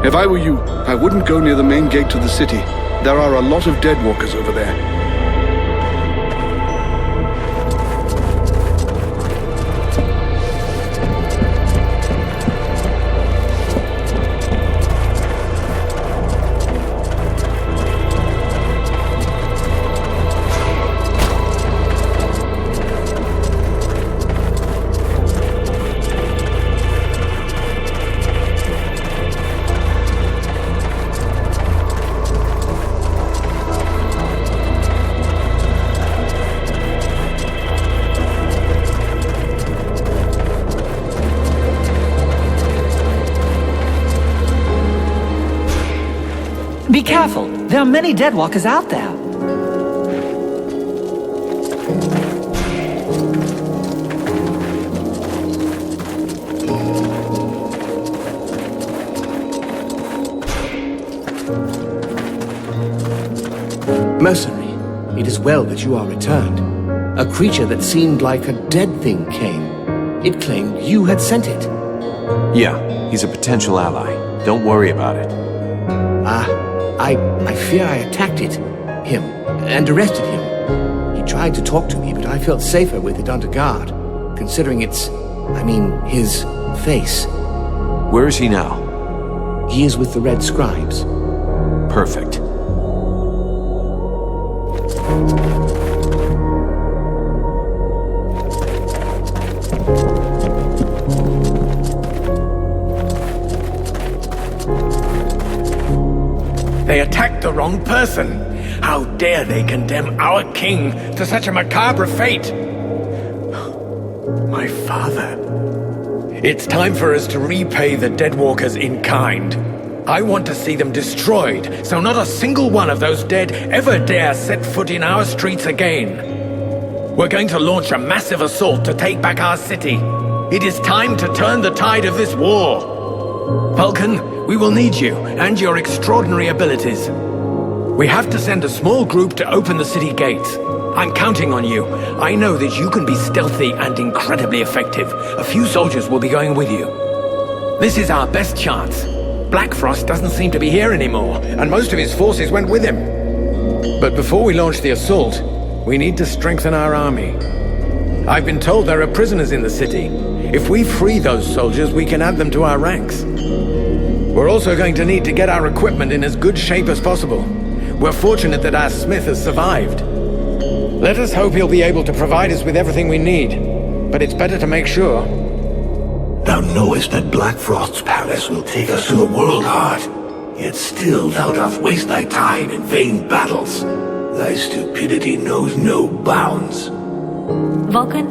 Speaker 7: If I were you, I wouldn't go near the main gate to the city. There are a lot of deadwalkers over there.
Speaker 6: Be careful. There are many deadwalkers out there.
Speaker 16: Mercenary, it is well that you are returned. A creature that seemed like a dead thing came. It claimed you had sent it.
Speaker 2: Yeah, he's a potential ally. Don't worry about it.
Speaker 16: I fear I attacked him, and arrested him. He tried to talk to me, but I felt safer with it under guard, considering his face.
Speaker 2: Where is he now?
Speaker 16: He is with the Red Scribes.
Speaker 2: Perfect.
Speaker 15: They attacked the wrong person. How dare they condemn our king to such a macabre fate? My father. It's time for us to repay the Deadwalkers in kind. I want to see them destroyed, so not a single one of those dead ever dare set foot in our streets again. We're going to launch a massive assault to take back our city. It is time to turn the tide of this war. Vulcan, we will need you and your extraordinary abilities. We have to send a small group to open the city gates. I'm counting on you. I know that you can be stealthy and incredibly effective. A few soldiers will be going with you. This is our best chance. Black Frost doesn't seem to be here anymore, and most of his forces went with him. But before we launch the assault, we need to strengthen our army. I've been told there are prisoners in the city. If we free those soldiers, we can add them to our ranks. We're also going to need to get our equipment in as good shape as possible. We're fortunate that our smith has survived. Let us hope he'll be able to provide us with everything we need. But it's better to make sure.
Speaker 9: Thou knowest that Black Frost's palace will take us to the world heart. Yet still thou dost waste thy time in vain battles. Thy stupidity knows no bounds.
Speaker 4: Vulcan,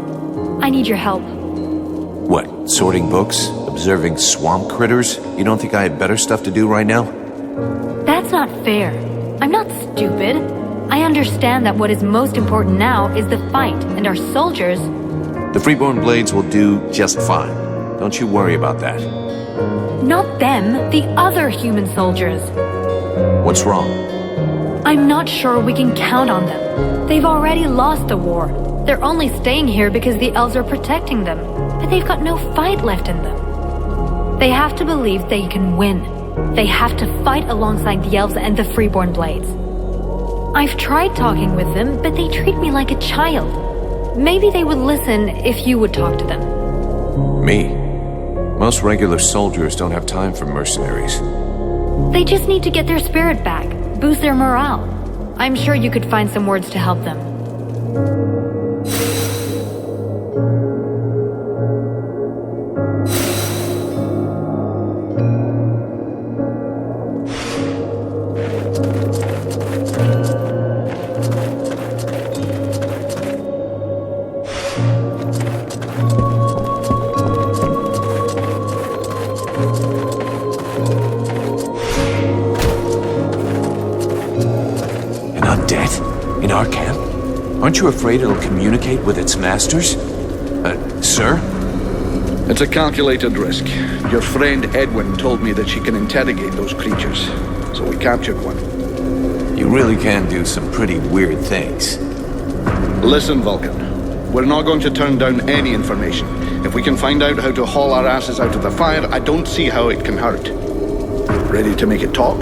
Speaker 4: I need your help.
Speaker 2: What, sorting books? Observing swamp critters? You don't think I have better stuff to do right now?
Speaker 4: That's not fair. I'm not stupid. I understand that what is most important now is the fight, and our soldiers...
Speaker 2: The Freeborn Blades will do just fine. Don't you worry about that.
Speaker 4: Not them, the other human soldiers.
Speaker 2: What's wrong?
Speaker 4: I'm not sure we can count on them. They've already lost the war. They're only staying here because the elves are protecting them, but they've got no fight left in them. They have to believe they can win. They have to fight alongside the elves and the Freeborn Blades. I've tried talking with them, but they treat me like a child. Maybe they would listen if you would talk to them.
Speaker 2: Me? Most regular soldiers don't have time for mercenaries.
Speaker 4: They just need to get their spirit back, boost their morale. I'm sure you could find some words to help them.
Speaker 2: Aren't you afraid it'll communicate with its masters? Sir?
Speaker 7: It's a calculated risk. Your friend Edwin told me that she can interrogate those creatures, so we captured one.
Speaker 2: You really can do some pretty weird things.
Speaker 7: Listen, Vulcan. We're not going to turn down any information. If we can find out how to haul our asses out of the fire, I don't see how it can hurt. Ready to make it talk?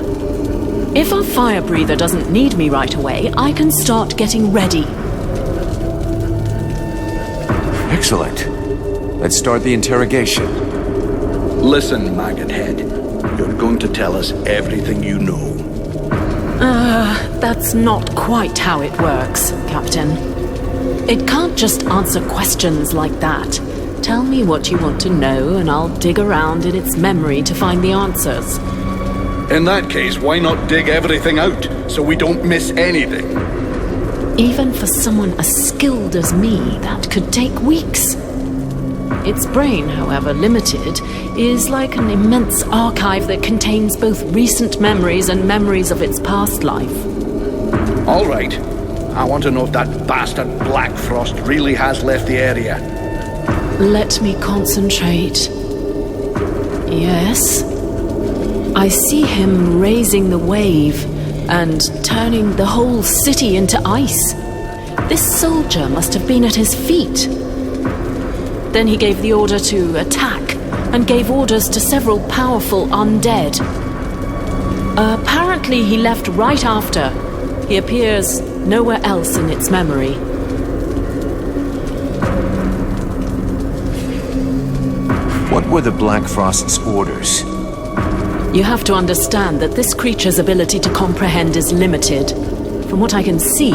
Speaker 12: If our fire breather doesn't need me right away, I can start getting ready.
Speaker 2: Excellent. Let's start the interrogation.
Speaker 7: Listen, Maggot Head. You're going to tell us everything you know.
Speaker 12: That's not quite how it works, Captain. It can't just answer questions like that. Tell me what you want to know, and I'll dig around in its memory to find the answers.
Speaker 7: In that case, why not dig everything out, so we don't miss anything?
Speaker 12: Even for someone as skilled as me, that could take weeks. Its brain, however limited, is like an immense archive that contains both recent memories and memories of its past life.
Speaker 7: All right. I want to know if that bastard Black Frost really has left the area.
Speaker 12: Let me concentrate. Yes. I see him raising the wave and turning the whole city into ice. This soldier must have been at his feet. Then he gave the order to attack and gave orders to several powerful undead. Apparently he left right after. He appears nowhere else in its memory.
Speaker 2: What were the Black Frost's orders?
Speaker 12: You have to understand that this creature's ability to comprehend is limited. From what I can see,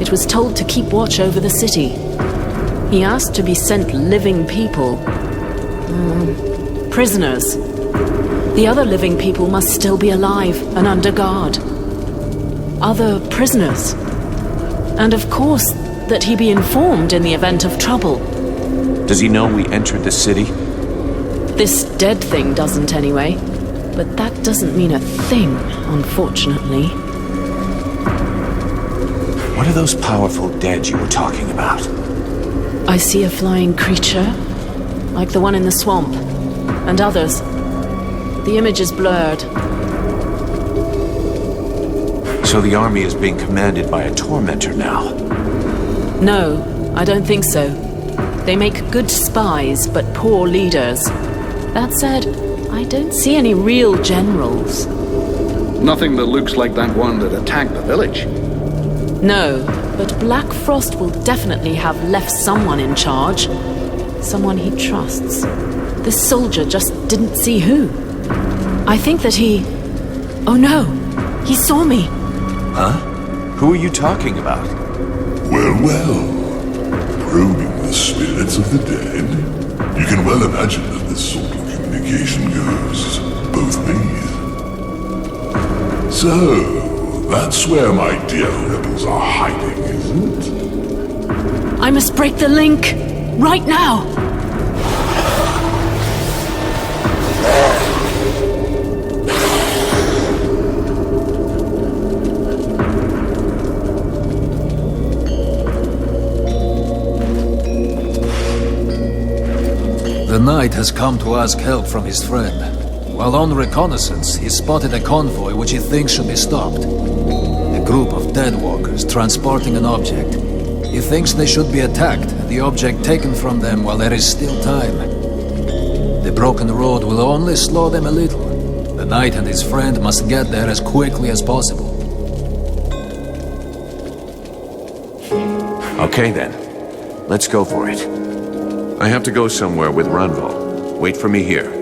Speaker 12: it was told to keep watch over the city. He asked to be sent living people. Prisoners. The other living people must still be alive and under guard. Other prisoners. And of course, that he be informed in the event of trouble.
Speaker 2: Does he know we entered the city?
Speaker 12: This dead thing doesn't anyway. But that doesn't mean a thing, unfortunately.
Speaker 2: What are those powerful dead you were talking about?
Speaker 12: I see a flying creature, like the one in the swamp, and others. The image is blurred.
Speaker 2: So the army is being commanded by a tormentor now?
Speaker 12: No, I don't think so. They make good spies, but poor leaders. That said, I don't see any real generals.
Speaker 7: Nothing that looks like that one that attacked the village.
Speaker 12: No, but Black Frost will definitely have left someone in charge. Someone he trusts. This soldier just didn't see who. I think that he... Oh no! He saw me!
Speaker 2: Huh? Who are you talking about?
Speaker 17: Well. Probing the spirits of the dead. You can well imagine that this sort of communication goes both ways. So, that's where my dear rebels are hiding, isn't it?
Speaker 12: I must break the link! Right now!
Speaker 11: The knight has come to ask help from his friend. While on reconnaissance, he spotted a convoy which he thinks should be stopped. A group of dead walkers transporting an object. He thinks they should be attacked and the object taken from them while there is still time. The broken road will only slow them a little. The knight and his friend must get there as quickly as possible.
Speaker 2: Okay then. Let's go for it. I have to go somewhere with Ranval. Wait for me here.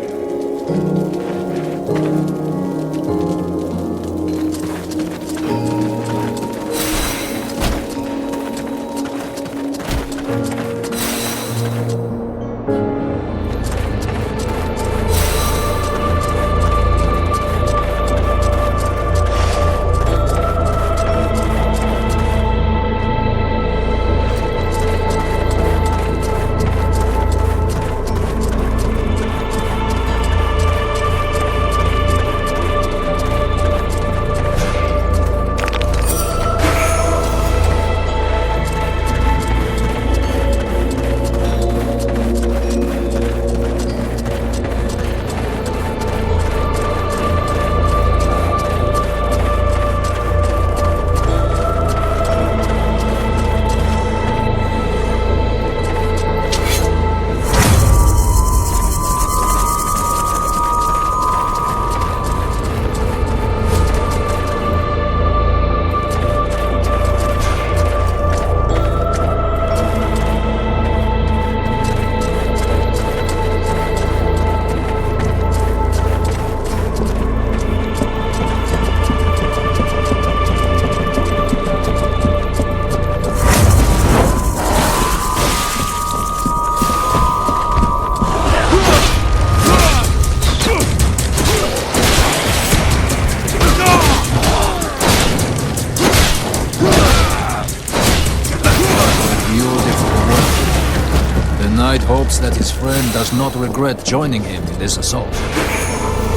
Speaker 11: hopes that his friend does not regret joining him in this assault.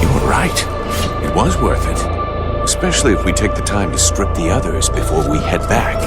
Speaker 2: You were right. It was worth it. Especially if we take the time to strip the others before we head back.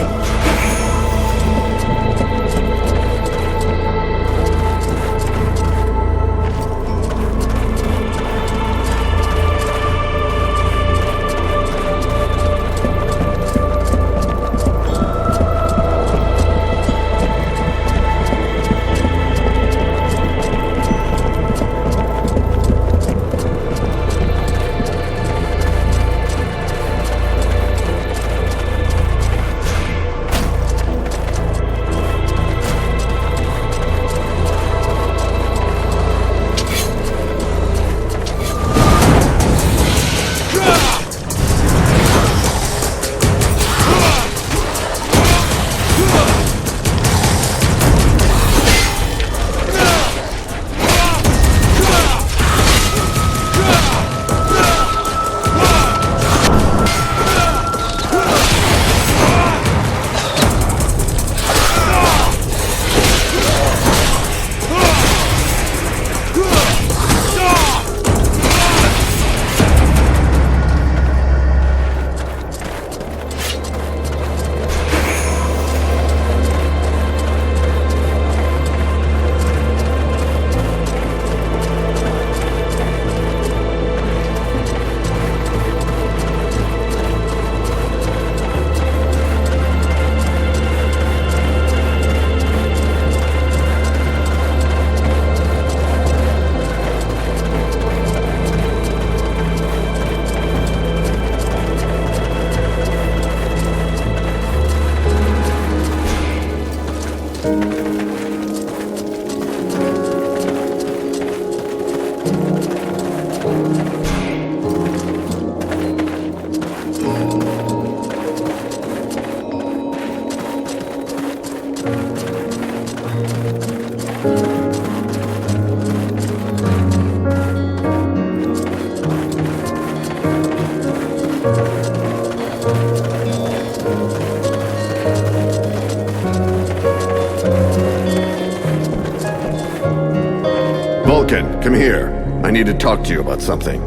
Speaker 1: Come here. I need to talk to you about something.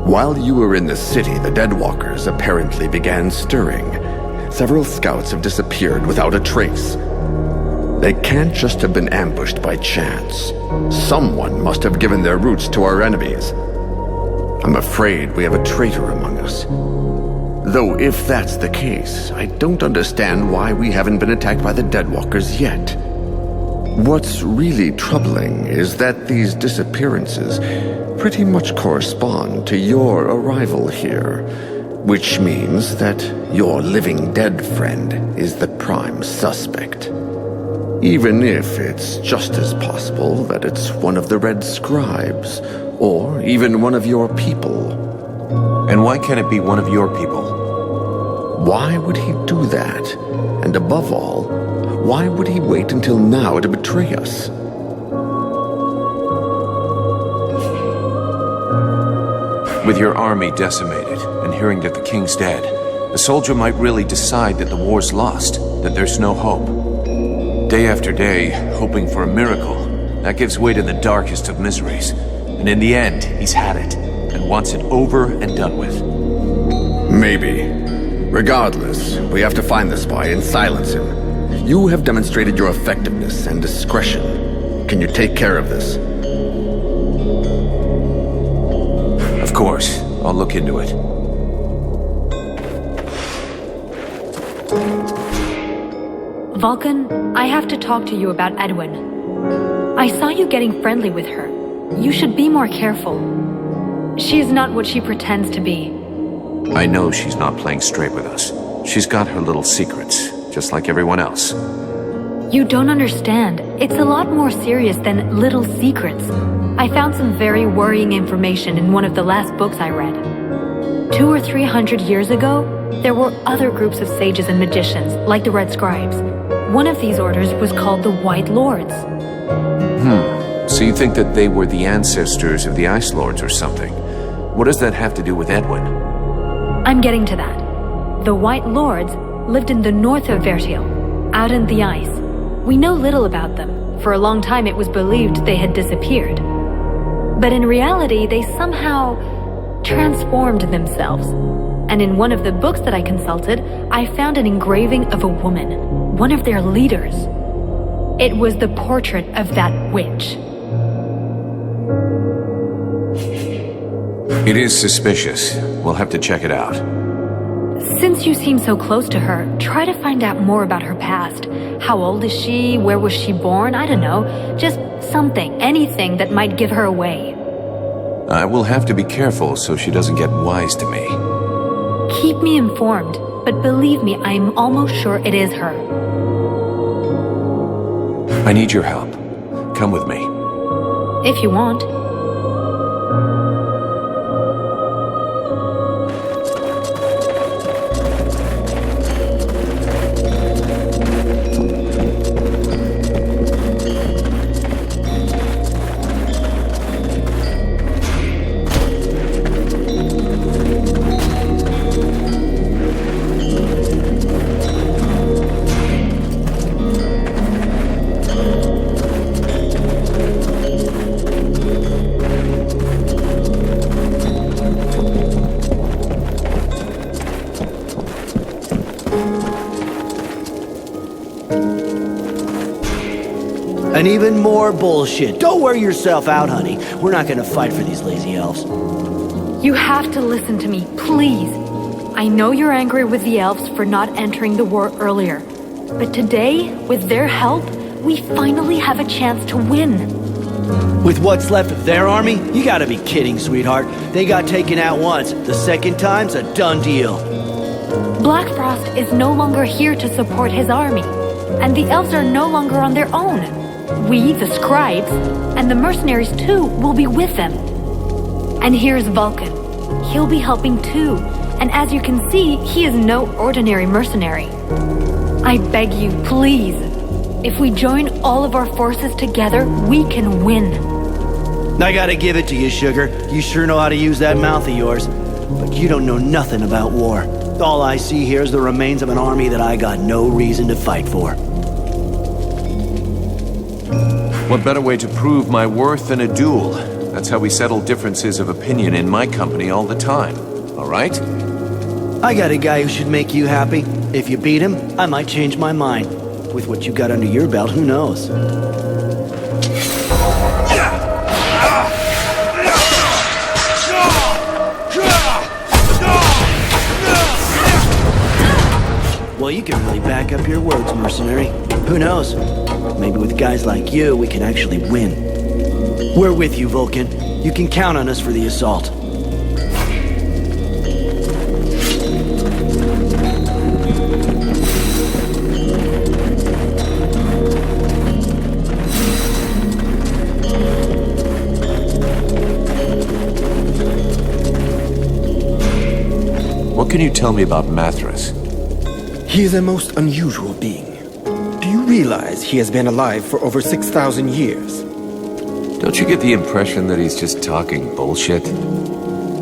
Speaker 1: While you were in the city, the Deadwalkers apparently began stirring. Several scouts have disappeared without a trace. They can't just have been ambushed by chance. Someone must have given their roots to our enemies. I'm afraid we have a traitor among us. Though if that's the case, I don't understand why we haven't been attacked by the Deadwalkers yet. What's really troubling is that these disappearances pretty much correspond to your arrival here, which means that your living dead friend is the prime suspect. Even if it's just as possible that it's one of the Red Scribes, or even one of your people.
Speaker 2: And why can't it be one of your people?
Speaker 1: Why would he do that? And above all, why would he wait until now to betray us?
Speaker 2: With your army decimated, and hearing that the king's dead, a soldier might really decide that the war's lost, that there's no hope. Day after day, hoping for a miracle, that gives way to the darkest of miseries. And in the end, he's had it, and wants it over and done with.
Speaker 1: Maybe. Regardless, we have to find the spy and silence him. You have demonstrated your effectiveness and discretion. Can you take care of this?
Speaker 2: Of course. I'll look into it.
Speaker 4: Vulcan, I have to talk to you about Edwin. I saw you getting friendly with her. You should be more careful. She is not what she pretends to be.
Speaker 2: I know she's not playing straight with us. She's got her little secrets, just like everyone else.
Speaker 4: You don't understand. It's a lot more serious than little secrets. I found some very worrying information in one of the last books I read. 200 or 300 years ago, there were other groups of sages and magicians, like the Red Scribes. One of these orders was called the White Lords.
Speaker 2: So you think that they were the ancestors of the Ice Lords or something? What does that have to do with Edwin?
Speaker 4: I'm getting to that. The White Lords lived in the north of Vертьел, out in the ice. We know little about them. For a long time it was believed they had disappeared. But in reality, they somehow transformed themselves. And in one of the books that I consulted, I found an engraving of a woman, one of their leaders. It was the portrait of that witch.
Speaker 2: It is suspicious. We'll have to check it out.
Speaker 4: Since you seem so close to her, try to find out more about her past. How old is she? Where was she born? I don't know. Just something, anything that might give her away.
Speaker 2: I will have to be careful so she doesn't get wise to me.
Speaker 4: Keep me informed, but believe me, I'm almost sure it is her.
Speaker 2: I need your help. Come with me.
Speaker 4: If you want.
Speaker 8: And even more bullshit. Don't wear yourself out, honey. We're not gonna fight for these lazy elves.
Speaker 4: You have to listen to me, please. I know you're angry with the elves for not entering the war earlier. But today, with their help, we finally have a chance to win.
Speaker 8: With what's left of their army? You gotta be kidding, sweetheart. They got taken out once. The second time's a done deal.
Speaker 4: Black Frost is no longer here to support his army. And the elves are no longer on their own. We, the scribes, and the mercenaries too, will be with them. And here's Vulcan. He'll be helping too. And as you can see, he is no ordinary mercenary. I beg you, please. If we join all of our forces together, we can win.
Speaker 8: I gotta give it to you, Sugar. You sure know how to use that mouth of yours. But you don't know nothing about war. All I see here is the remains of an army that I got no reason to fight for.
Speaker 2: What better way to prove my worth than a duel? That's how we settle differences of opinion in my company all the time. All right?
Speaker 8: I got a guy who should make you happy. If you beat him, I might change my mind. With what you got under your belt, who knows? Well, you can really back up your words, mercenary. Who knows? Maybe with guys like you, we can actually win. We're with you, Vulcan. You can count on us for the assault.
Speaker 2: What can you tell me about Mathras?
Speaker 5: He is a most unusual being. Do you realize he has been alive for over 6,000 years?
Speaker 2: Don't you get the impression that he's just talking bullshit?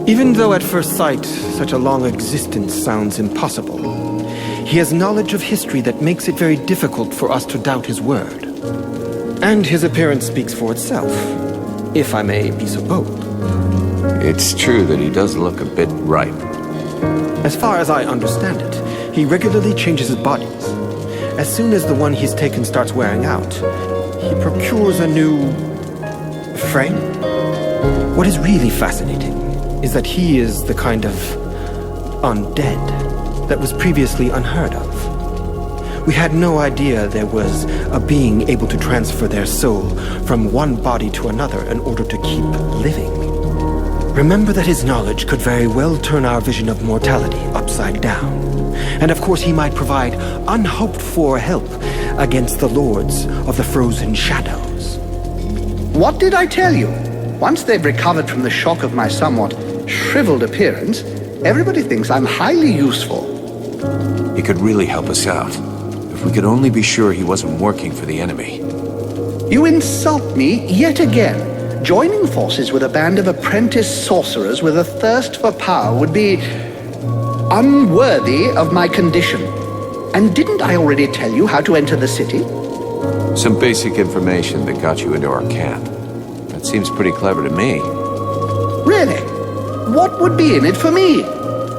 Speaker 5: Even though at first sight, such a long existence sounds impossible, he has knowledge of history that makes it very difficult for us to doubt his word. And his appearance speaks for itself, if I may be so bold.
Speaker 2: It's true that he does look a bit ripe.
Speaker 5: As far as I understand it, he regularly changes his bodies. As soon as the one he's taken starts wearing out, he procures a new frame. What is really fascinating is that he is the kind of undead that was previously unheard of. We had no idea there was a being able to transfer their soul from one body to another in order to keep living. Remember that his knowledge could very well turn our vision of mortality upside down. And of course he might provide unhoped-for help against the lords of the frozen shadows.
Speaker 7: What did I tell you? Once they've recovered from the shock of my somewhat shriveled appearance, everybody thinks I'm highly useful.
Speaker 2: He could really help us out. If we could only be sure he wasn't working for the enemy.
Speaker 7: You insult me yet again. Joining forces with a band of apprentice sorcerers with a thirst for power would be unworthy of my condition. And didn't I already tell you how to enter the city?
Speaker 2: Some basic information that got you into our camp. That seems pretty clever to me.
Speaker 7: Really? What would be in it for me?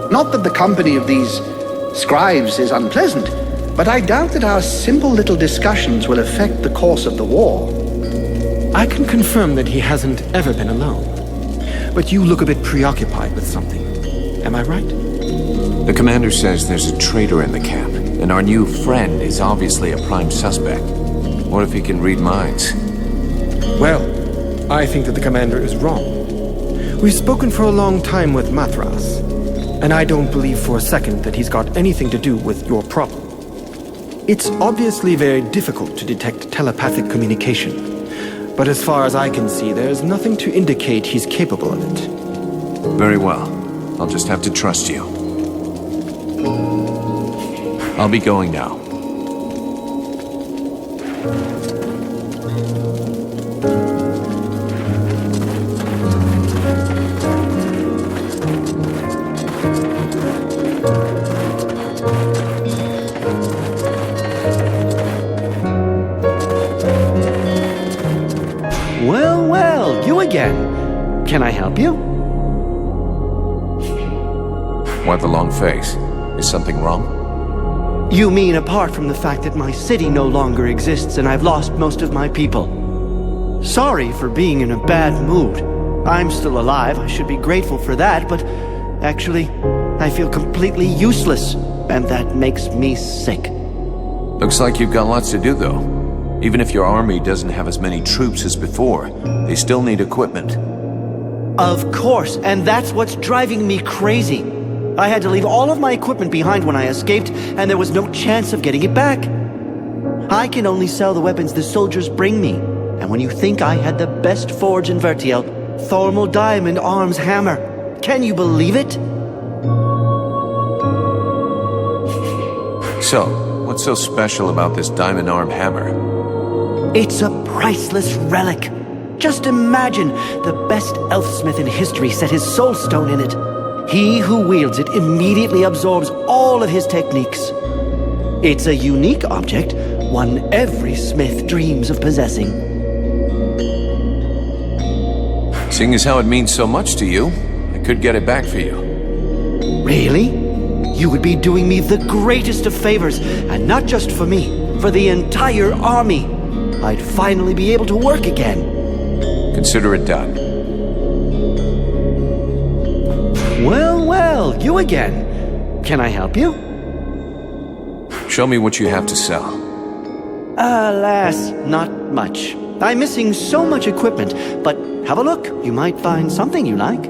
Speaker 7: Not that the company of these scribes is unpleasant, but I doubt that our simple little discussions will affect the course of the war.
Speaker 5: I can confirm that he hasn't ever been alone. But you look a bit preoccupied with something. Am I right?
Speaker 2: The commander says there's a traitor in the camp, and our new friend is obviously a prime suspect. What if he can read minds?
Speaker 5: Well, I think that the commander is wrong. We've spoken for a long time with Mathras, and I don't believe for a second that he's got anything to do with your problem. It's obviously very difficult to detect telepathic communication, but as far as I can see, there's nothing to indicate he's capable of it.
Speaker 2: Very well. I'll just have to trust you. I'll be going now.
Speaker 8: Well, you again. Can I help you?
Speaker 2: Why the long face? Is something wrong?
Speaker 8: You mean apart from the fact that my city no longer exists and I've lost most of my people? Sorry for being in a bad mood. I'm still alive, I should be grateful for that, but actually, I feel completely useless, and that makes me sick.
Speaker 2: Looks like you've got lots to do, though. Even if your army doesn't have as many troops as before, they still need equipment.
Speaker 8: Of course, and that's what's driving me crazy. I had to leave all of my equipment behind when I escaped, and there was no chance of getting it back. I can only sell the weapons the soldiers bring me, and when you think I had the best forge in Vертьел, Thermal Diamond Arms Hammer, can you believe it?
Speaker 2: So, what's so special about this diamond arm hammer?
Speaker 8: It's a priceless relic. Just imagine the best elfsmith in history set his soul stone in it. He who wields it immediately absorbs all of his techniques. It's a unique object, one every smith dreams of possessing.
Speaker 2: Seeing as how it means so much to you, I could get it back for you.
Speaker 8: Really? You would be doing me the greatest of favors, and not just for me, for the entire army. I'd finally be able to work again.
Speaker 2: Consider it done.
Speaker 8: Well, you again. Can I help you?
Speaker 2: Show me what you have to sell.
Speaker 8: Alas, not much. I'm missing so much equipment, but have a look. You might find something you like.